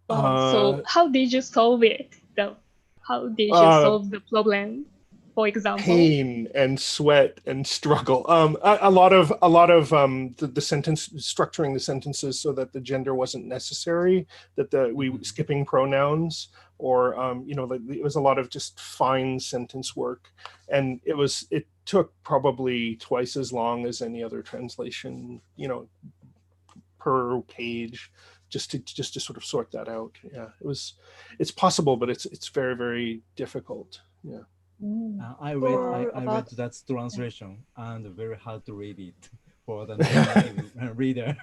So how did you solve it though? How did you solve the problem, for example? Pain and sweat and struggle. A lot of the sentence structuring the sentences so that the gender wasn't necessary, that we skipping pronouns, or it was a lot of just fine sentence work, and it took probably twice as long as any other translation, per page, just to sort of sort that out. Yeah, it's possible, but it's very, very difficult. Yeah. I read that translation and very hard to read it for the non-native reader.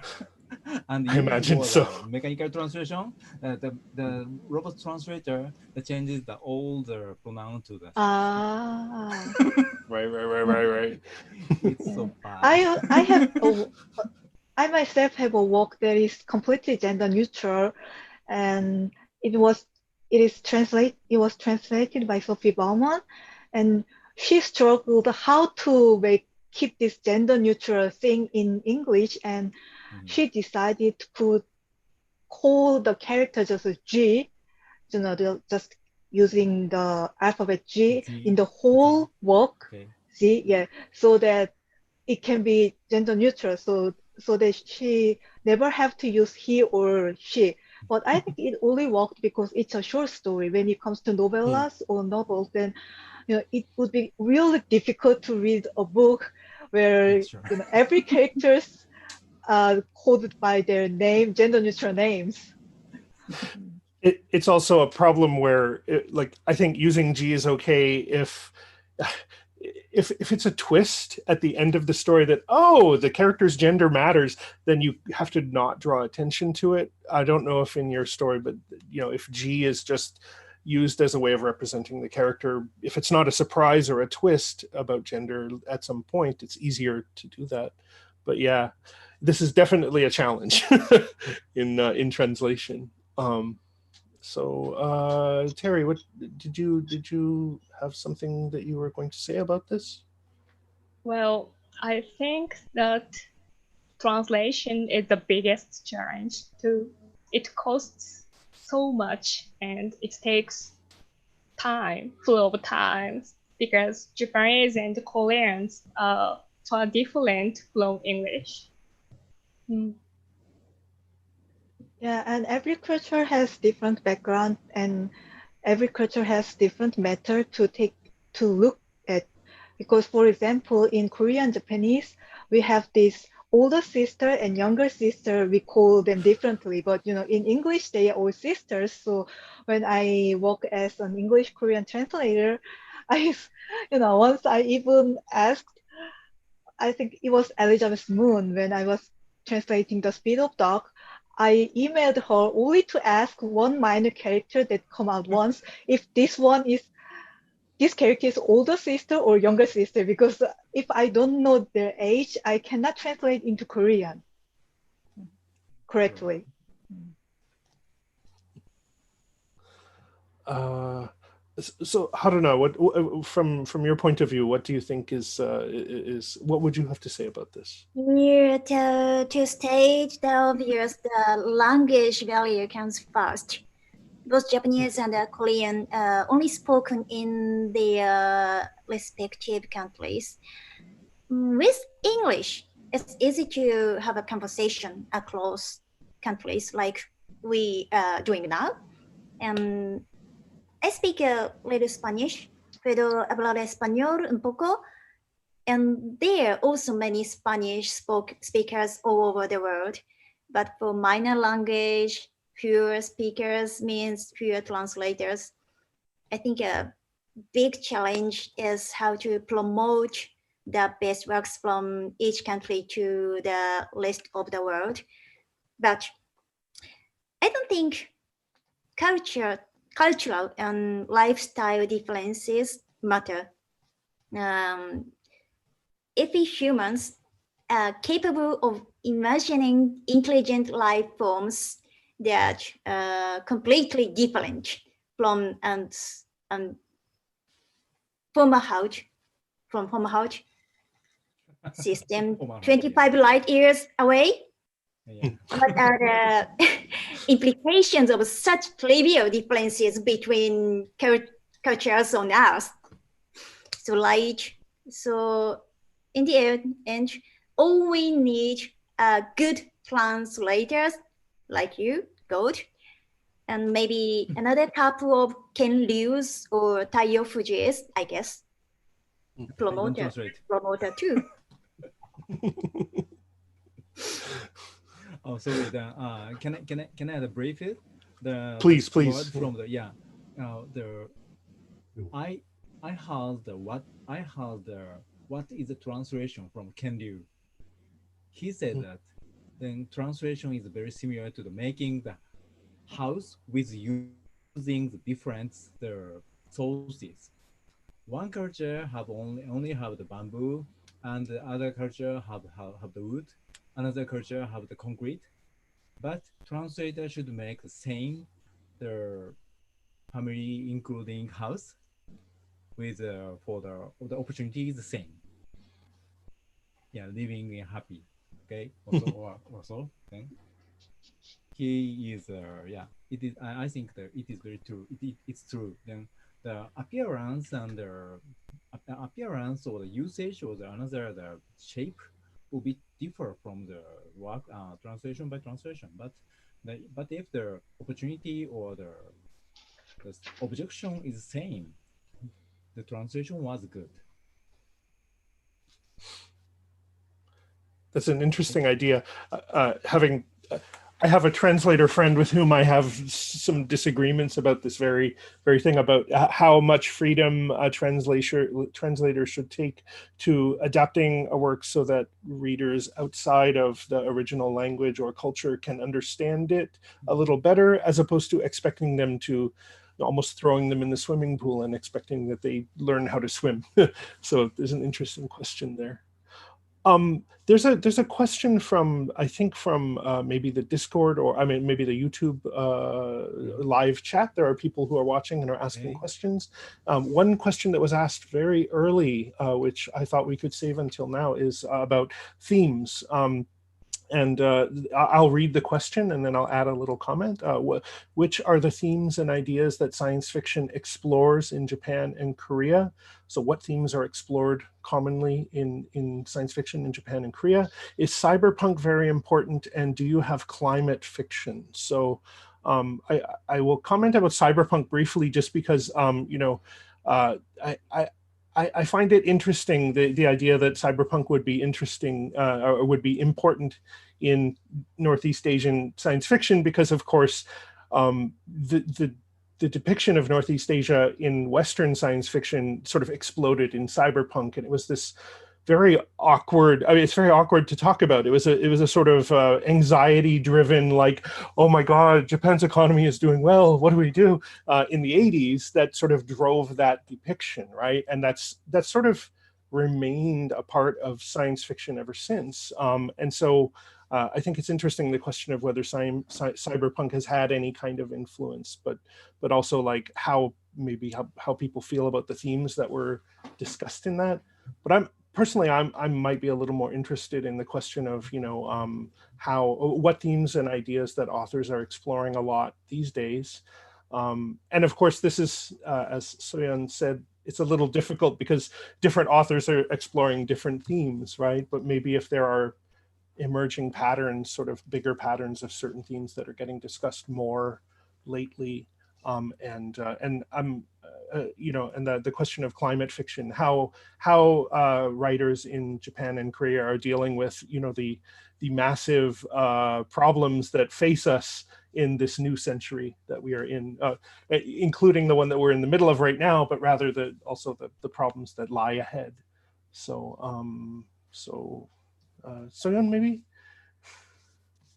And I imagine for so. The mechanical translation, the robot translator that changes all the pronoun to the Right. It's so bad. I myself have a work that is completely gender neutral, and it was translated by Sophie Baumann, and she struggled how to keep this gender neutral thing in English, and she decided to call the character just G, just using the alphabet G in the whole work. Okay. See, yeah, so that it can be gender neutral, so that she never have to use he or she. But I think it only worked because it's a short story. When it comes to novellas or novels, then it would be really difficult to read a book where every characters are coded by their name, gender neutral names. It's also a problem where, like, I think using G is okay if it's a twist at the end of the story that, oh, the character's gender matters, then you have to not draw attention to it. I don't know if in your story, but if G is just used as a way of representing the character, if it's not a surprise or a twist about gender at some point, it's easier to do that. But yeah, this is definitely a challenge in translation. So, Terrie, what did you have something that you were going to say about this? Well, I think that translation is the biggest challenge too. It costs so much and it takes full of time, because Japanese and Koreans are far different from English. Yeah, and every culture has different background, and every culture has different method to look at. Because, for example, in Korean Japanese, we have this older sister and younger sister. We call them differently, but in English they are all sisters. So when I work as an English Korean translator, I, once I even asked, I think it was Elizabeth Moon when I was translating the Speed of Dog. I emailed her only to ask one minor character that come out once, if this character is older sister or younger sister, because if I don't know their age, I cannot translate into Korean correctly. So Haruna, what from your point of view, what do you think is what would you have to say about this? Here, to state the obvious, the language barrier comes first. Both Japanese and Korean only spoken in their respective countries. With English, it's easy to have a conversation across countries like we are doing now. And I speak a little Spanish, puedo hablar español un poco, and there are also many Spanish speakers all over the world. But for minor language, pure speakers means pure translators. I think a big challenge is how to promote the best works from each country to the rest of the world. But I don't think cultural and lifestyle differences matter. If we humans are capable of imagining intelligent life forms that are completely different from former system 25 light years away. Yeah. What are the implications of such trivial differences between cultures on Earth? So in the end, all we need are good translators like you, Gord, and maybe another couple of Ken Liu's or Taiyo Fuji's, I guess. Promoter too. Oh, sorry. Can I brief it? Please. From the I heard what is the translation from Ken Liu. He said that then translation is very similar to the making the house with using the different sources. One culture have only have the bamboo, and the other culture have the wood. Another culture have the concrete. But translator should make the same the family including house with for the opportunity is the same. Yeah, living in happy. Okay. Also then he is it is I think that it is very true. It's true. Then the appearance and the appearance or the usage or the shape will be differ from the work translation by translation. But if the opportunity or the objection is same, the translation was good. That's an interesting idea. I have a translator friend with whom I have some disagreements about this very thing, about how much freedom a translator should take to adapting a work so that readers outside of the original language or culture can understand it a little better, as opposed to expecting them to, almost throwing them in the swimming pool and expecting that they learn how to swim. So there's an interesting question there. There's a question from, I think from maybe the Discord, or I mean maybe the YouTube live chat. There are people who are watching and are asking questions. One question that was asked very early, which I thought we could save until now, is about themes. And I'll read the question and then I'll add a little comment. Which are the themes and ideas that science fiction explores in Japan and Korea? So what themes are explored commonly in science fiction in Japan and Korea? Is cyberpunk very important? And do you have climate fiction? So I will comment about cyberpunk briefly, just because, you know, I find it interesting, the idea that cyberpunk would be interesting or would be important in Northeast Asian science fiction, because of course the depiction of Northeast Asia in Western science fiction sort of exploded in cyberpunk, and it was this very awkward. I mean, it's very awkward to talk about. It was a sort of anxiety-driven, like, oh my God, Japan's economy is doing well. What do we do? In the 80s, that sort of drove that depiction, right? And that's sort of remained a part of science fiction ever since. And so I think it's interesting, the question of whether cyberpunk has had any kind of influence, but also like how people feel about the themes that were discussed in that. But personally, I might be a little more interested in the question of, you know, what themes and ideas that authors are exploring a lot these days. And of course, this is, as Soyeon said, it's a little difficult because different authors are exploring different themes, right? But maybe if there are emerging patterns, sort of bigger patterns of certain themes that are getting discussed more lately, and I'm, you know, and the question of climate fiction, how writers in Japan and Korea are dealing with, you know, the massive problems that face us in this new century that we are in, including the one that we're in the middle of right now, but rather also the problems that lie ahead. So Soyeon, maybe?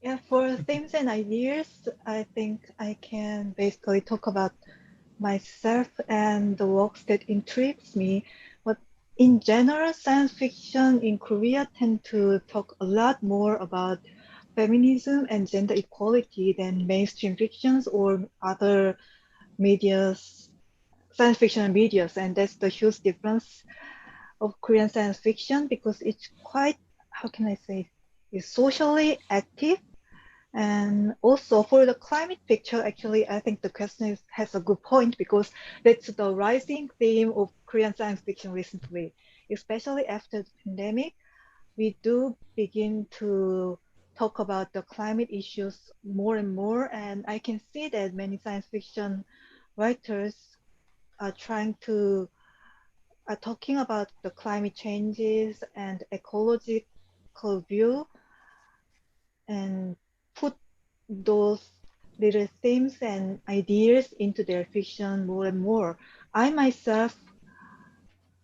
Yeah, for themes and ideas, I think I can basically talk about myself and the works that intrigues me. But in general, science fiction in Korea tend to talk a lot more about feminism and gender equality than mainstream fictions or other medias, science fiction medias, and that's the huge difference of Korean science fiction, because it's quite, how can I say, it's socially active. And also for the climate picture, actually, I think the question has a good point, because that's the rising theme of Korean science fiction recently, especially after the pandemic. We do begin to talk about the climate issues more and more, and I can see that many science fiction writers are talking about the climate changes and ecological view, and put those little themes and ideas into their fiction more and more. I myself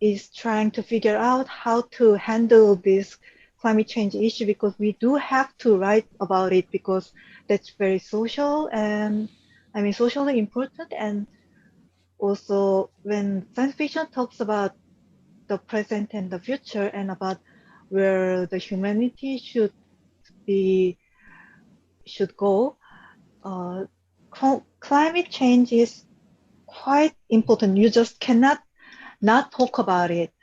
is trying to figure out how to handle this climate change issue, because we do have to write about it, because that's very social and socially important. And also when science fiction talks about the present and the future and about where the humanity should go, climate change is quite important. You just cannot not talk about it.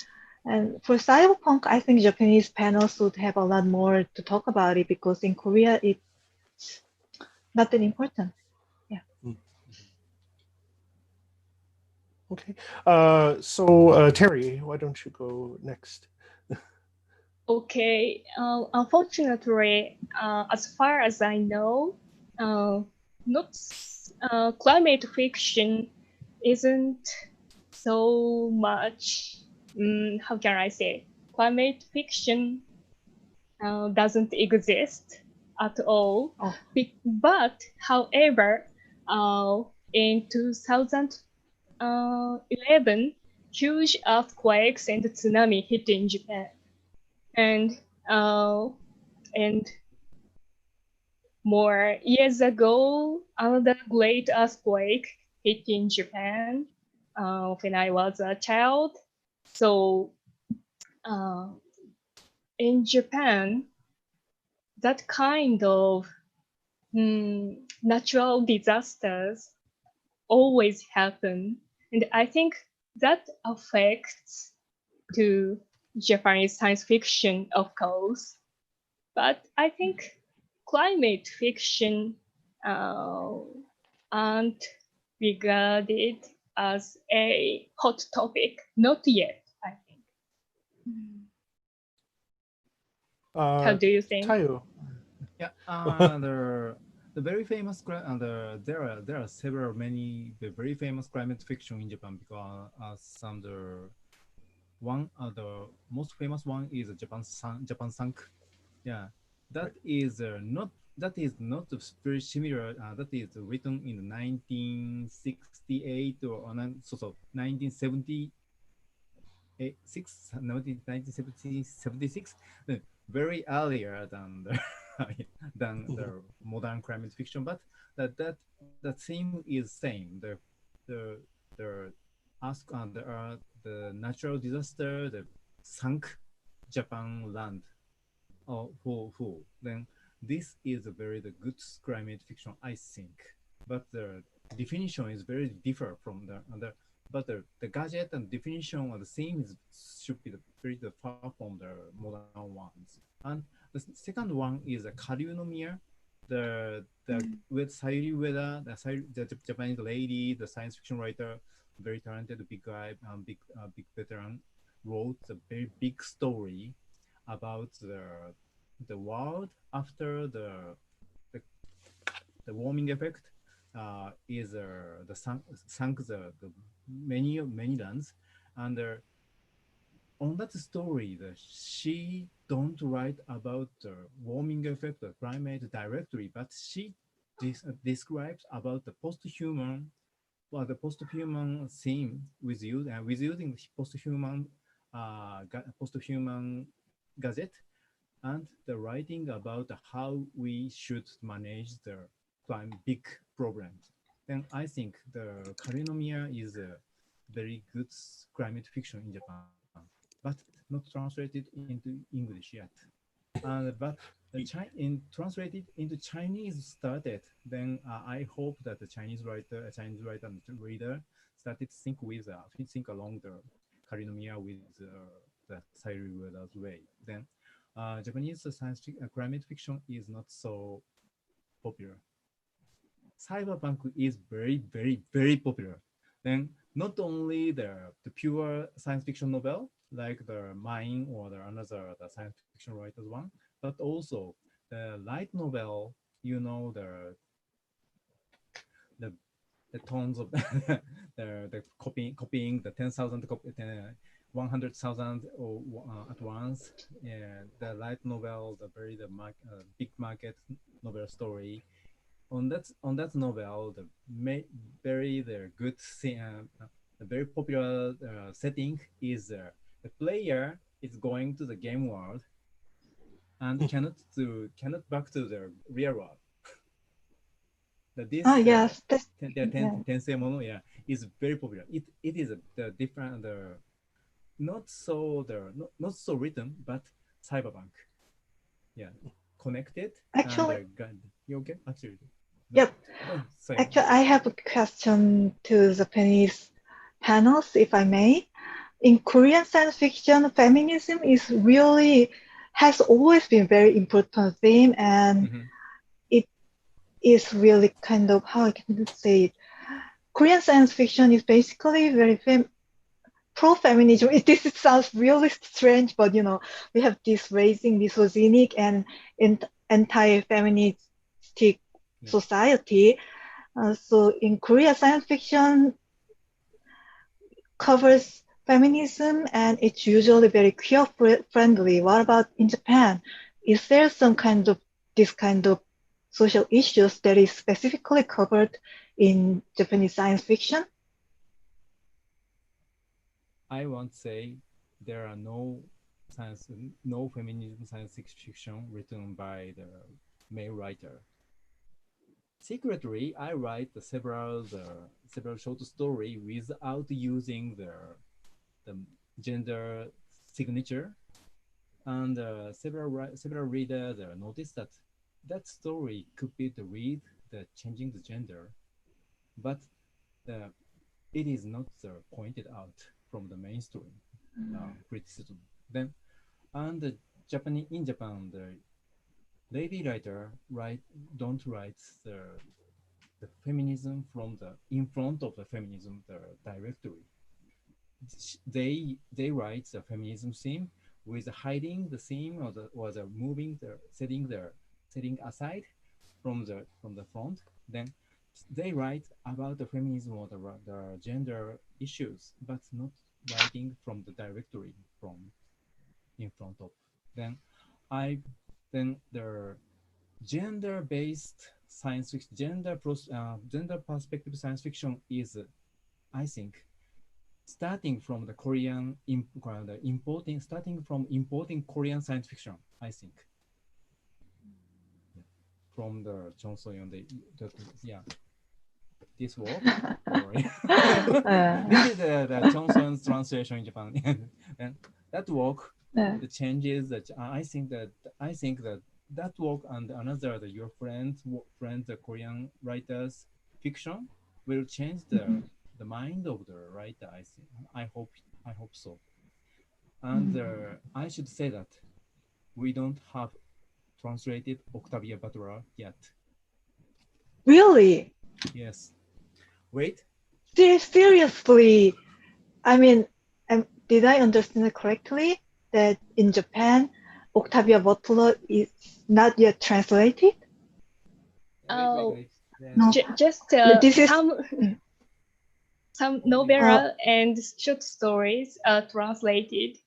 And for cyberpunk, I think Japanese panels would have a lot more to talk about it, because in Korea, it's not that important. Yeah. Okay. So Terrie, why don't you go next? Okay. Unfortunately, as far as I know, not climate fiction isn't so much. How can I say? Climate fiction doesn't exist at all. Oh. But however, in 2011, huge earthquakes and tsunami hit in Japan, and more years ago, another great earthquake hit in Japan when I was a child. So in Japan, that kind of natural disasters always happen, and I think that affects to Japanese science fiction, of course. But I think climate fiction aren't regarded as a hot topic. Not yet, I think. How do you think? Taiyo. Yeah, the very famous there are several many the very famous climate fiction in Japan because some the most famous one is Japan Sunk. Yeah, that is not very similar. That is written in 1968 or 1970 1976, very earlier than than the modern climate fiction, but that theme is same. The the natural disaster that sunk Japan land. Then this is a very good climate fiction, I think. But the definition is very different from the other. But the gadget and definition of the same should be very far from the modern ones. And the second one is a Karyunomiya, with Sayuri Ueda, the Japanese lady, the science fiction writer, very talented big guy, big veteran, wrote a very big story about the world after the warming effect is the sunk the many lands, and on that story she don't write about the warming effect of climate directly, but she describes about the post-human theme with using post-human gadget and the writing about how we should manage the big problems. Then I think the Karinomiya is a very good climate fiction in Japan, but not translated into English yet. But translated into Chinese started. Then I hope that the Chinese writer and reader started think along the Karinomiya with the Sayuri Ueda's way. Then Japanese climate fiction is not so popular. Cyberpunk is very popular. Then not only the pure science fiction novel like the mine or the science fiction writers one, but also the light novel. The tones of the copying the 10,000 100,000 at once. Yeah, the light novel, big market novel story. On that novel, the very popular setting is the player is going to the game world and cannot back to the real world. Yes, Tensei Mono, yeah, is very popular. It is the different not so written, but cyberpunk. Yeah, connected. Actually, you okay? Actually, yep. Actually, I have a question to Japanese panels, if I may. In Korean science fiction, feminism has always been very important theme, and it is really kind of, how I can say it, Korean science fiction is basically very pro-feminism. This sounds really strange, but we have this raising misogynic and anti-feministic society. So in Korea, science fiction covers feminism and it's usually very queer friendly. What about in Japan? Is there some kind of this kind of social issues that is specifically covered in Japanese science fiction? I won't say there are no feminism science fiction written by the male writer. Secretly, I write several short story without using the gender signature, and several readers noticed that story could be the changing the gender, but it is not pointed out from the mainstream criticism. Then, and in Japan, the lady writer don't write the feminism from in front of the feminism directory. They write the feminism theme with hiding the theme or the moving setting aside from the front. Then they write about the feminism or the gender issues, but not writing from the directory from in front of. Then the gender-based science fiction, gender perspective science fiction is, I think, starting from the importing Korean science fiction, I think. From the Soyeon, this work. This is the Soyeon's translation in Japan, and that work, the changes that I think that work and another your friends, the Korean writers fiction will change the mind of the writer. I think. I hope so. And I should say that we don't have translated Octavia Butler yet. Really? Yes. Wait. Seriously? I mean, did I understand it correctly that in Japan, Octavia Butler is not yet translated? Wait. No. Just This is some novella and short stories are translated,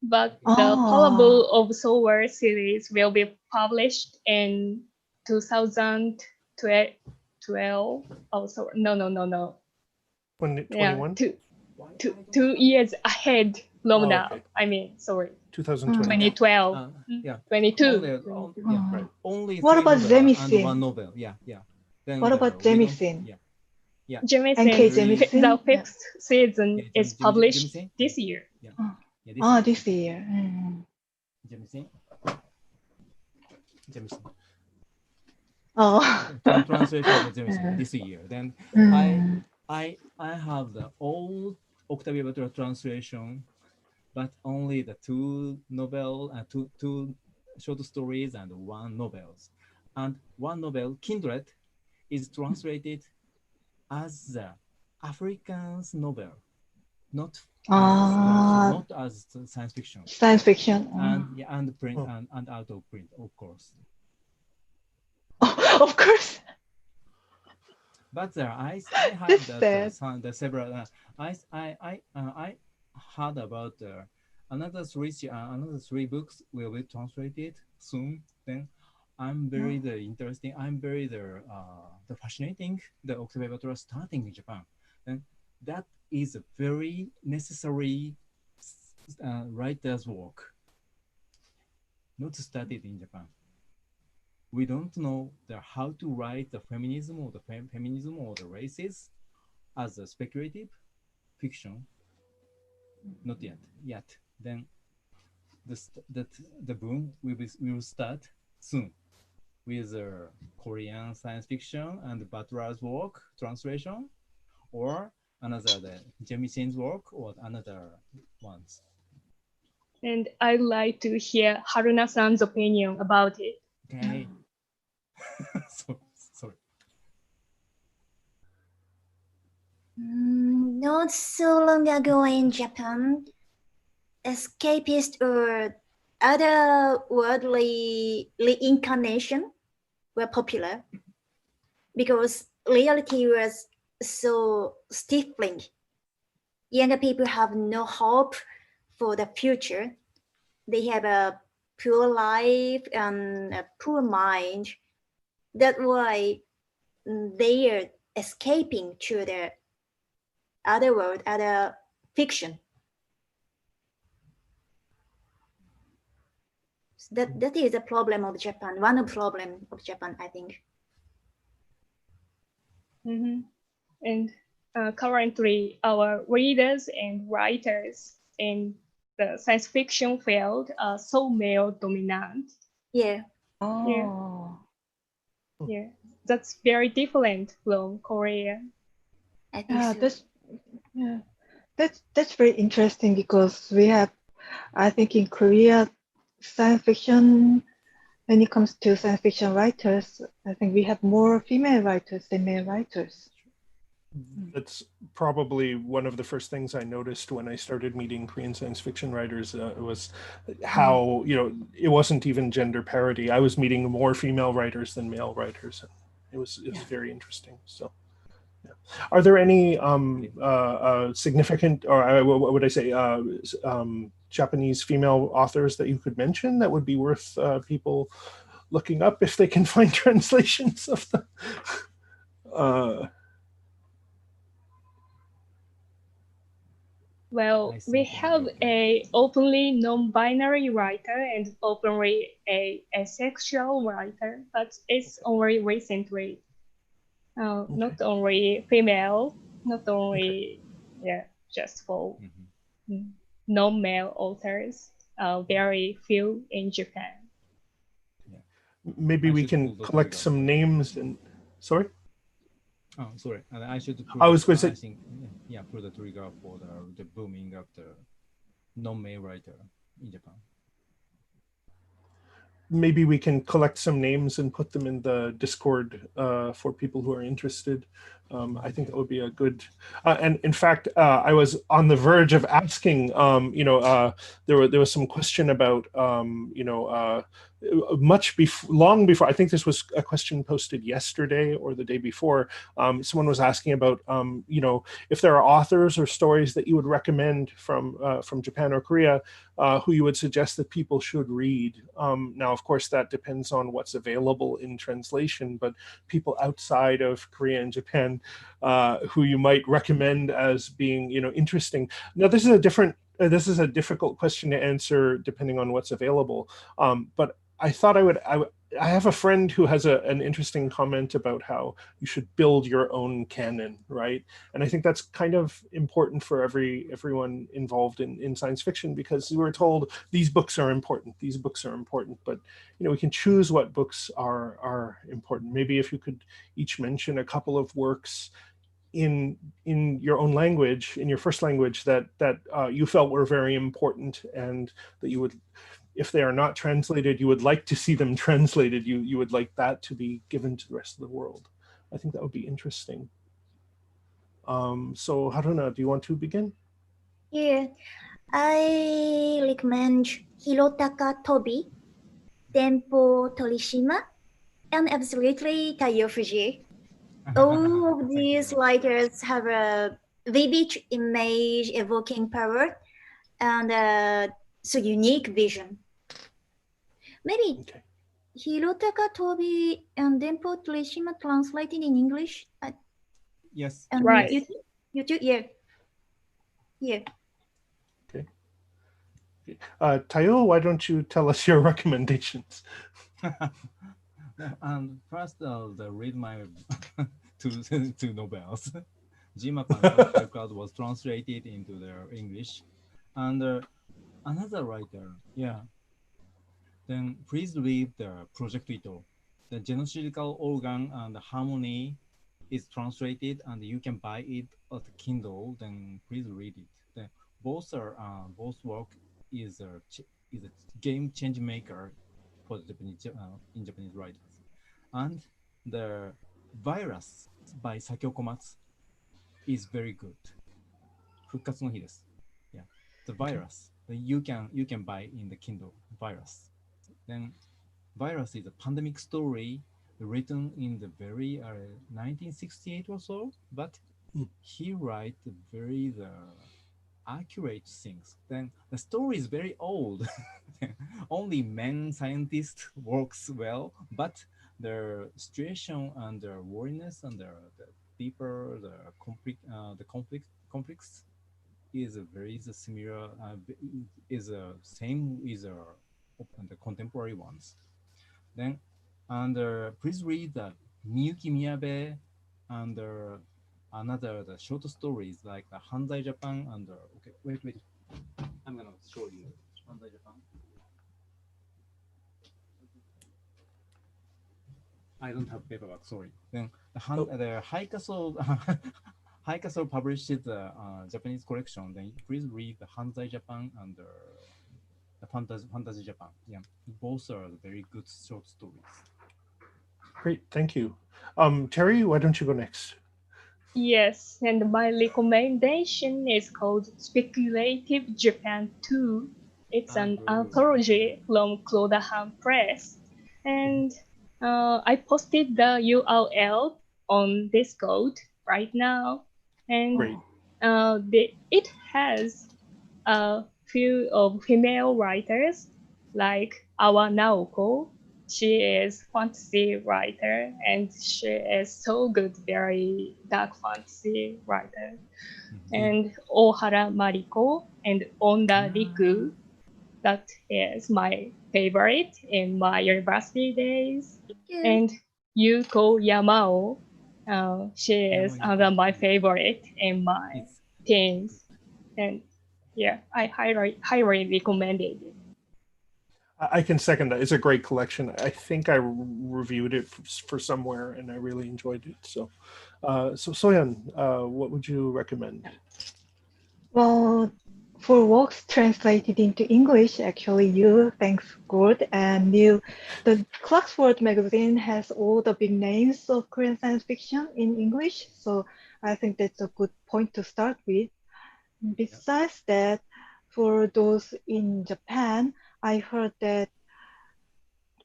but the Parable of Solar series will be published in 2012. Oh, sorry. No. 21? Yeah, 2 years ahead from now. Okay. I mean, sorry. 2020. 2012. Yeah. 22. Only What three about novella and Jemisin? one novel. Yeah. Then What about Jemisin? Jemisin, Jemisin? the fifth season Yeah, is published this year. This year. Jemisin. Oh. Translation of Jemisin this year. Then I have the old Octavia Butler translation, but only the two short stories and one novels. And one novel, Kindred, is translated as the African's novel, not as science fiction. Science fiction. And print and out of print, of course. Of course. But I have the several. I heard about another three books will be translated soon. Then I'm very interesting. I'm very the fascinating the Octavia Butler starting in Japan, and that is a very necessary writer's work. Not started in Japan. We don't know how to write the feminism or the races as a speculative fiction. Not yet. Then the boom will start soon with Korean science fiction and Butler's work translation, or another Jemisin's work or another ones. And I'd like to hear Haruna-san's opinion about it. Okay. Sorry. Not so long ago in Japan, escapist or otherworldly reincarnation were popular because reality was so stifling. Younger people have no hope for the future. They have a poor life and a poor mind. That's why they are escaping to the other world, other fiction. That is a problem of Japan. One of the problem of Japan, I think. And currently, our readers and writers in the science fiction field are so male dominant. Yeah. Oh. Yeah, that's very different from Korea. I think Yeah, so. that's very interesting because we have, I think in Korea, science fiction, when it comes to science fiction writers, I think we have more female writers than male writers. That's probably one of the first things I noticed when I started meeting Korean science fiction writers was how, it wasn't even gender parity. I was meeting more female writers than male writers. It was very interesting. So, yeah. Are there any significant, or what would I say, Japanese female authors that you could mention that would be worth people looking up if they can find translations of them? Well, we have a openly non-binary writer and openly a asexual writer, but it's only recently. Not only female, not only just for non-male authors. Very few in Japan. Maybe we can collect some names and sorry. Oh, sorry. I should. I was going to say. I think, pull the trigger for the booming of the non-male writer in Japan. Maybe we can collect some names and put them in the Discord for people who are interested. I think that would be a good. And in fact, I was on the verge of asking. There was some question about long before. I think this was a question posted yesterday or the day before. Someone was asking about if there are authors or stories that you would recommend from Japan or Korea who you would suggest that people should read. Now, of course, that depends on what's available in translation, but people outside of Korea and Japan who you might recommend as being interesting. Now, this is a difficult question to answer depending on what's available, but I thought I have a friend who has an interesting comment about how you should build your own canon, right? And I think that's kind of important for everyone involved in science fiction, because we're told these books are important, but we can choose what books are important. Maybe if you could each mention a couple of works in your own language, in your first language, that you felt were very important, and that you would, if they are not translated, you would like to see them translated. You would like that to be given to the rest of the world. I think that would be interesting. So Haruna, do you want to begin? Yeah, I recommend Hirotaka Tobi, Tempo Torishima, and absolutely Taiyo Fujii. All of these writers have a vivid image evoking power and so unique vision. Maybe Hirotaka Tobi and Tempo Torishima translated in English? Yes. Right. You too? Yeah. Okay. Taiyo, why don't you tell us your recommendations? First, read my two novels. Jima Pan Cloud was translated into their English, and another writer, Then please read the Project Ito. The genocidical organ and harmony is translated, and you can buy it at Kindle. Then please read it. Then both work is a game change maker for the Japanese writers. And the Virus by Sakyo Komatsu is very good. Fukkatsu no Hi desu. Yeah, the Virus. You can buy in the Kindle. Virus. Then Virus is a pandemic story written in the very 1968 or so, but he write very accurate things. Then the story is very old. Only men scientist works well, but the situation and the worriness and the deeper the conflicts is very similar is same with the contemporary ones. Then and please read the Miyuki Miyabe and another the short stories like the Hanzai Japan and okay wait I'm gonna show you Hanzai Japan. I don't have paperback, sorry. Then the High Castle High Castle published the Japanese collection. Then please read the Hanzai Japan and the Fantasy Japan. Yeah, both are very good short stories. Great, thank you. Terrie, why don't you go next? Yes, and my recommendation is called Speculative Japan 2. It's an Good. anthology from Clodahan Press. And I posted the URL on Discord right now. And Great. it has a few of female writers like Awa Naoko. She is fantasy writer and she is so good, very dark fantasy writer. And Ohara Mariko and Onda Riku. That is my favorite in my university days. Yeah. And Yuko Yamao. She is another my favorite in my teens. And yeah, I highly recommend it. I can second that. It's a great collection. I think I reviewed it for somewhere, and I really enjoyed it. So Soyeon, what would you recommend? Well, for works translated into English, actually, thanks Gord and the Clarksworth magazine has all the big names of Korean science fiction in English. So I think that's a good point to start with. Besides that, for those in Japan, I heard that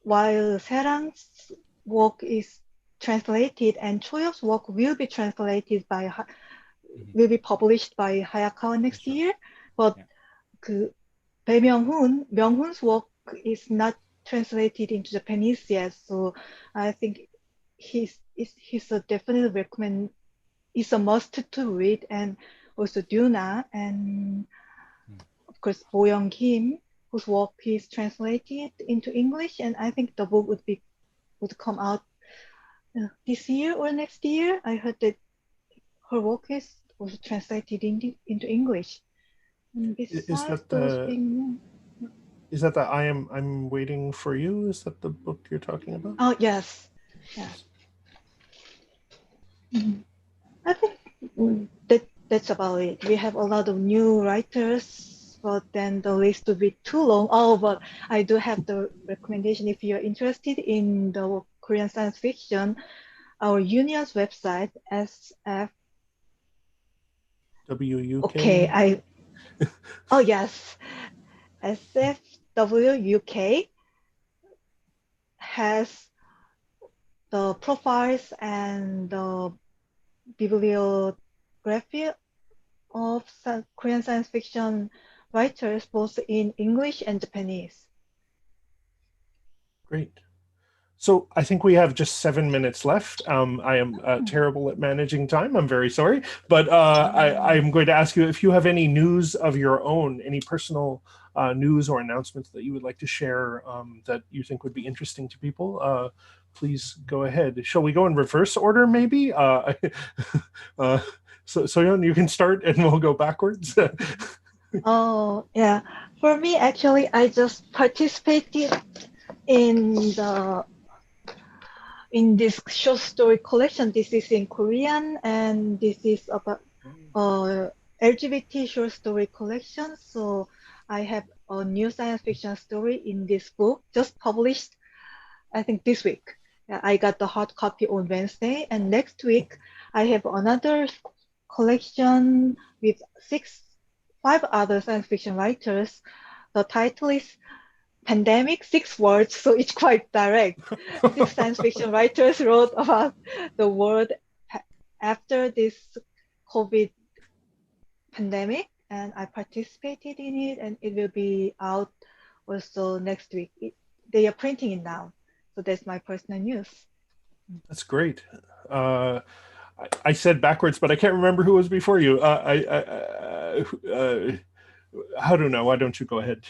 while Serang's work is translated and Choyo's work will be will be published by Hayakawa next year, but Myung-hoon's work is not translated into Japanese yet, so I think he's a definite recommend. It's a must to read, and also Duna, and of course Bo Young-kim, whose work is translated into English, and I think the book would come out this year or next year. I heard that her work is also translated into English. Is that the I'm waiting for you? Is that the book you're talking about? Oh yes, yes. I think that's about it. We have a lot of new writers, but then the list would be too long. Oh, but I do have the recommendation if you're interested in the Korean science fiction. Our union's website, SF. WUK. Okay, oh yes, SFWUK has the profiles and the bibliography of Korean science fiction writers, both in English and Japanese. Great. So I think we have just 7 minutes left. I am terrible at managing time. I'm very sorry. But I'm going to ask you if you have any news of your own, any personal news or announcements that you would like to share that you think would be interesting to people. Please go ahead. Shall we go in reverse order, maybe? Soyeon, you can start and we'll go backwards. Oh, yeah. For me, actually, I just participated in this short story collection. This is in Korean, and this is about LGBT short story collection. So I have a new science fiction story in this book, just published, I think this week. I got the hard copy on Wednesday, and next week I have another collection with 5 other science fiction writers. The title is Pandemic, 6 words, so it's quite direct. 6 science fiction writers wrote about the world after this COVID pandemic. and I participated in it, and it will be out also next week. They are printing it now, so that's my personal news. That's great. I said backwards, but I can't remember who was before you. Haruna, why don't you go ahead?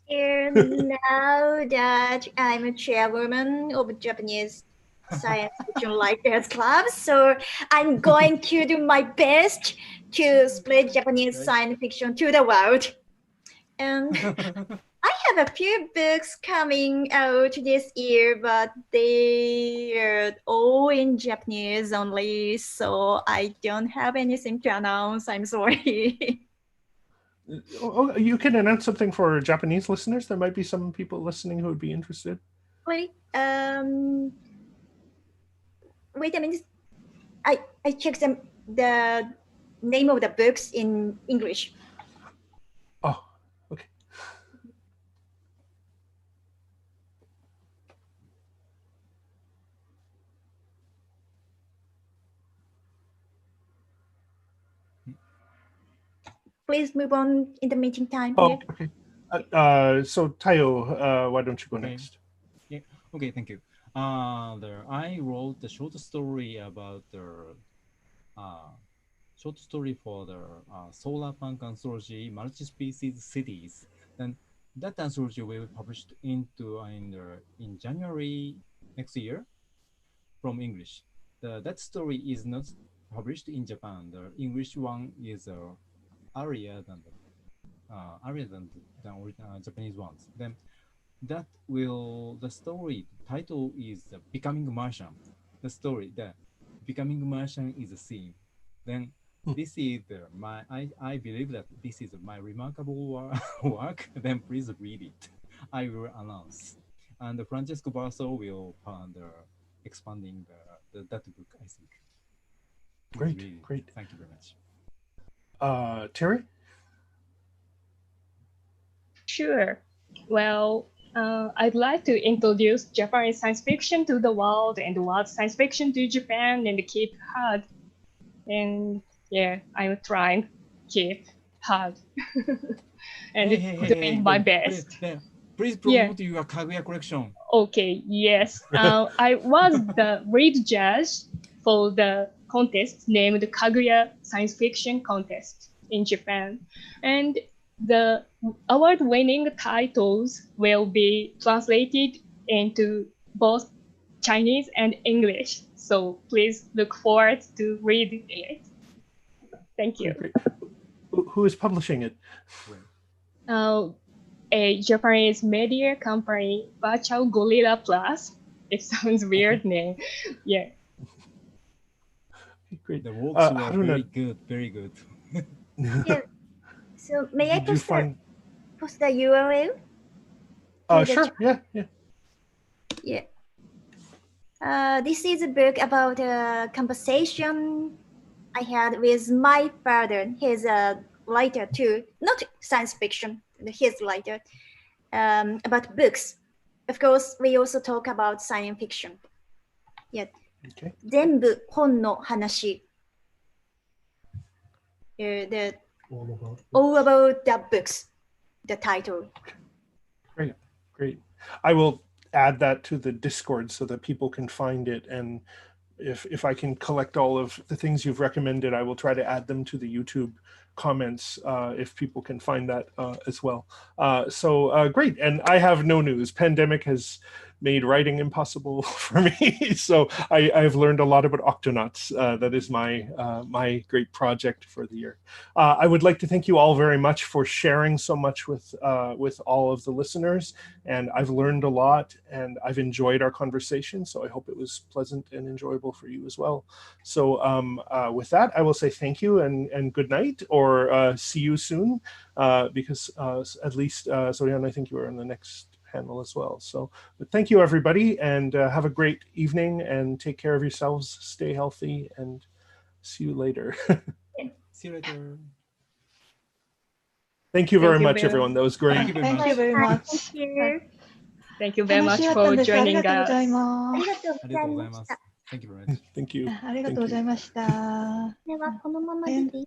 Here now that I'm a chairwoman of Japanese Science Fiction Writers Club, so I'm going to do my best to spread Japanese science fiction to the world. And I have a few books coming out this year, but they are all in Japanese only, so I don't have anything to announce. I'm sorry. Oh, you can announce something for Japanese listeners. There might be some people listening who would be interested. Wait, wait a minute. I checked the name of the books in English. Oh, okay. Please move on in the meeting time. Oh, okay. So Taiyo, why don't you go next? Yeah. Okay. Thank you. I wrote the short story about the short story for the solar punk anthology multi-species cities. Then that anthology will be published in January next year from English. That story is not published in Japan. The English one is earlier than the original Japanese ones. Then the story title is Becoming Martian. The Becoming Martian is a theme. Then this is I believe that this is my remarkable work. Then please read it. I will announce. And Francesco Barso will expanding that book, I think. Great, really, great. Thank you very much. Terrie? Sure. Well, I'd like to introduce Japanese science fiction to the world and world science fiction to Japan and keep hard. And yeah, I'm trying to keep hard and doing my best. Please promote your Kaguya collection. Okay, yes. I was the lead judge for the contest named Kaguya Science Fiction Contest in Japan. And the award-winning titles will be translated into both Chinese and English. So please look forward to reading it. Thank you. Great. Who is publishing it? A Japanese media company, Virtual Gorilla Plus. It sounds weird name. Yeah. Great. The works were very good, very good. Yeah. So may I post the URL? Sure. Yeah. Yeah. This is a book about a conversation I had with my father. He's a writer too, not science fiction. He's a writer about books. Of course, we also talk about science fiction. Yeah. Okay. 全部本の話。All about the books, the title. Great. I will add that to the Discord so that people can find it. And if I can collect all of the things you've recommended, I will try to add them to the YouTube comments if people can find that as well. So great. And I have no news. Pandemic has made writing impossible for me. So I've learned a lot about Octonauts. That is my great project for the year. I would like to thank you all very much for sharing so much with all of the listeners. And I've learned a lot and I've enjoyed our conversation. So I hope it was pleasant and enjoyable for you as well. So with that, I will say thank you and good night, or see you soon, because at least Soyeon, I think you are in the next panel as well. So but thank you everybody, and have a great evening and take care of yourselves, stay healthy, and see you later. See you later. Thank you very much, everyone. That was great. Thank you very much. Thank you. Thank you very much for joining us. ありがとうございました。Thank you very much. Thank you. ありがとうございました。ではこのままでいい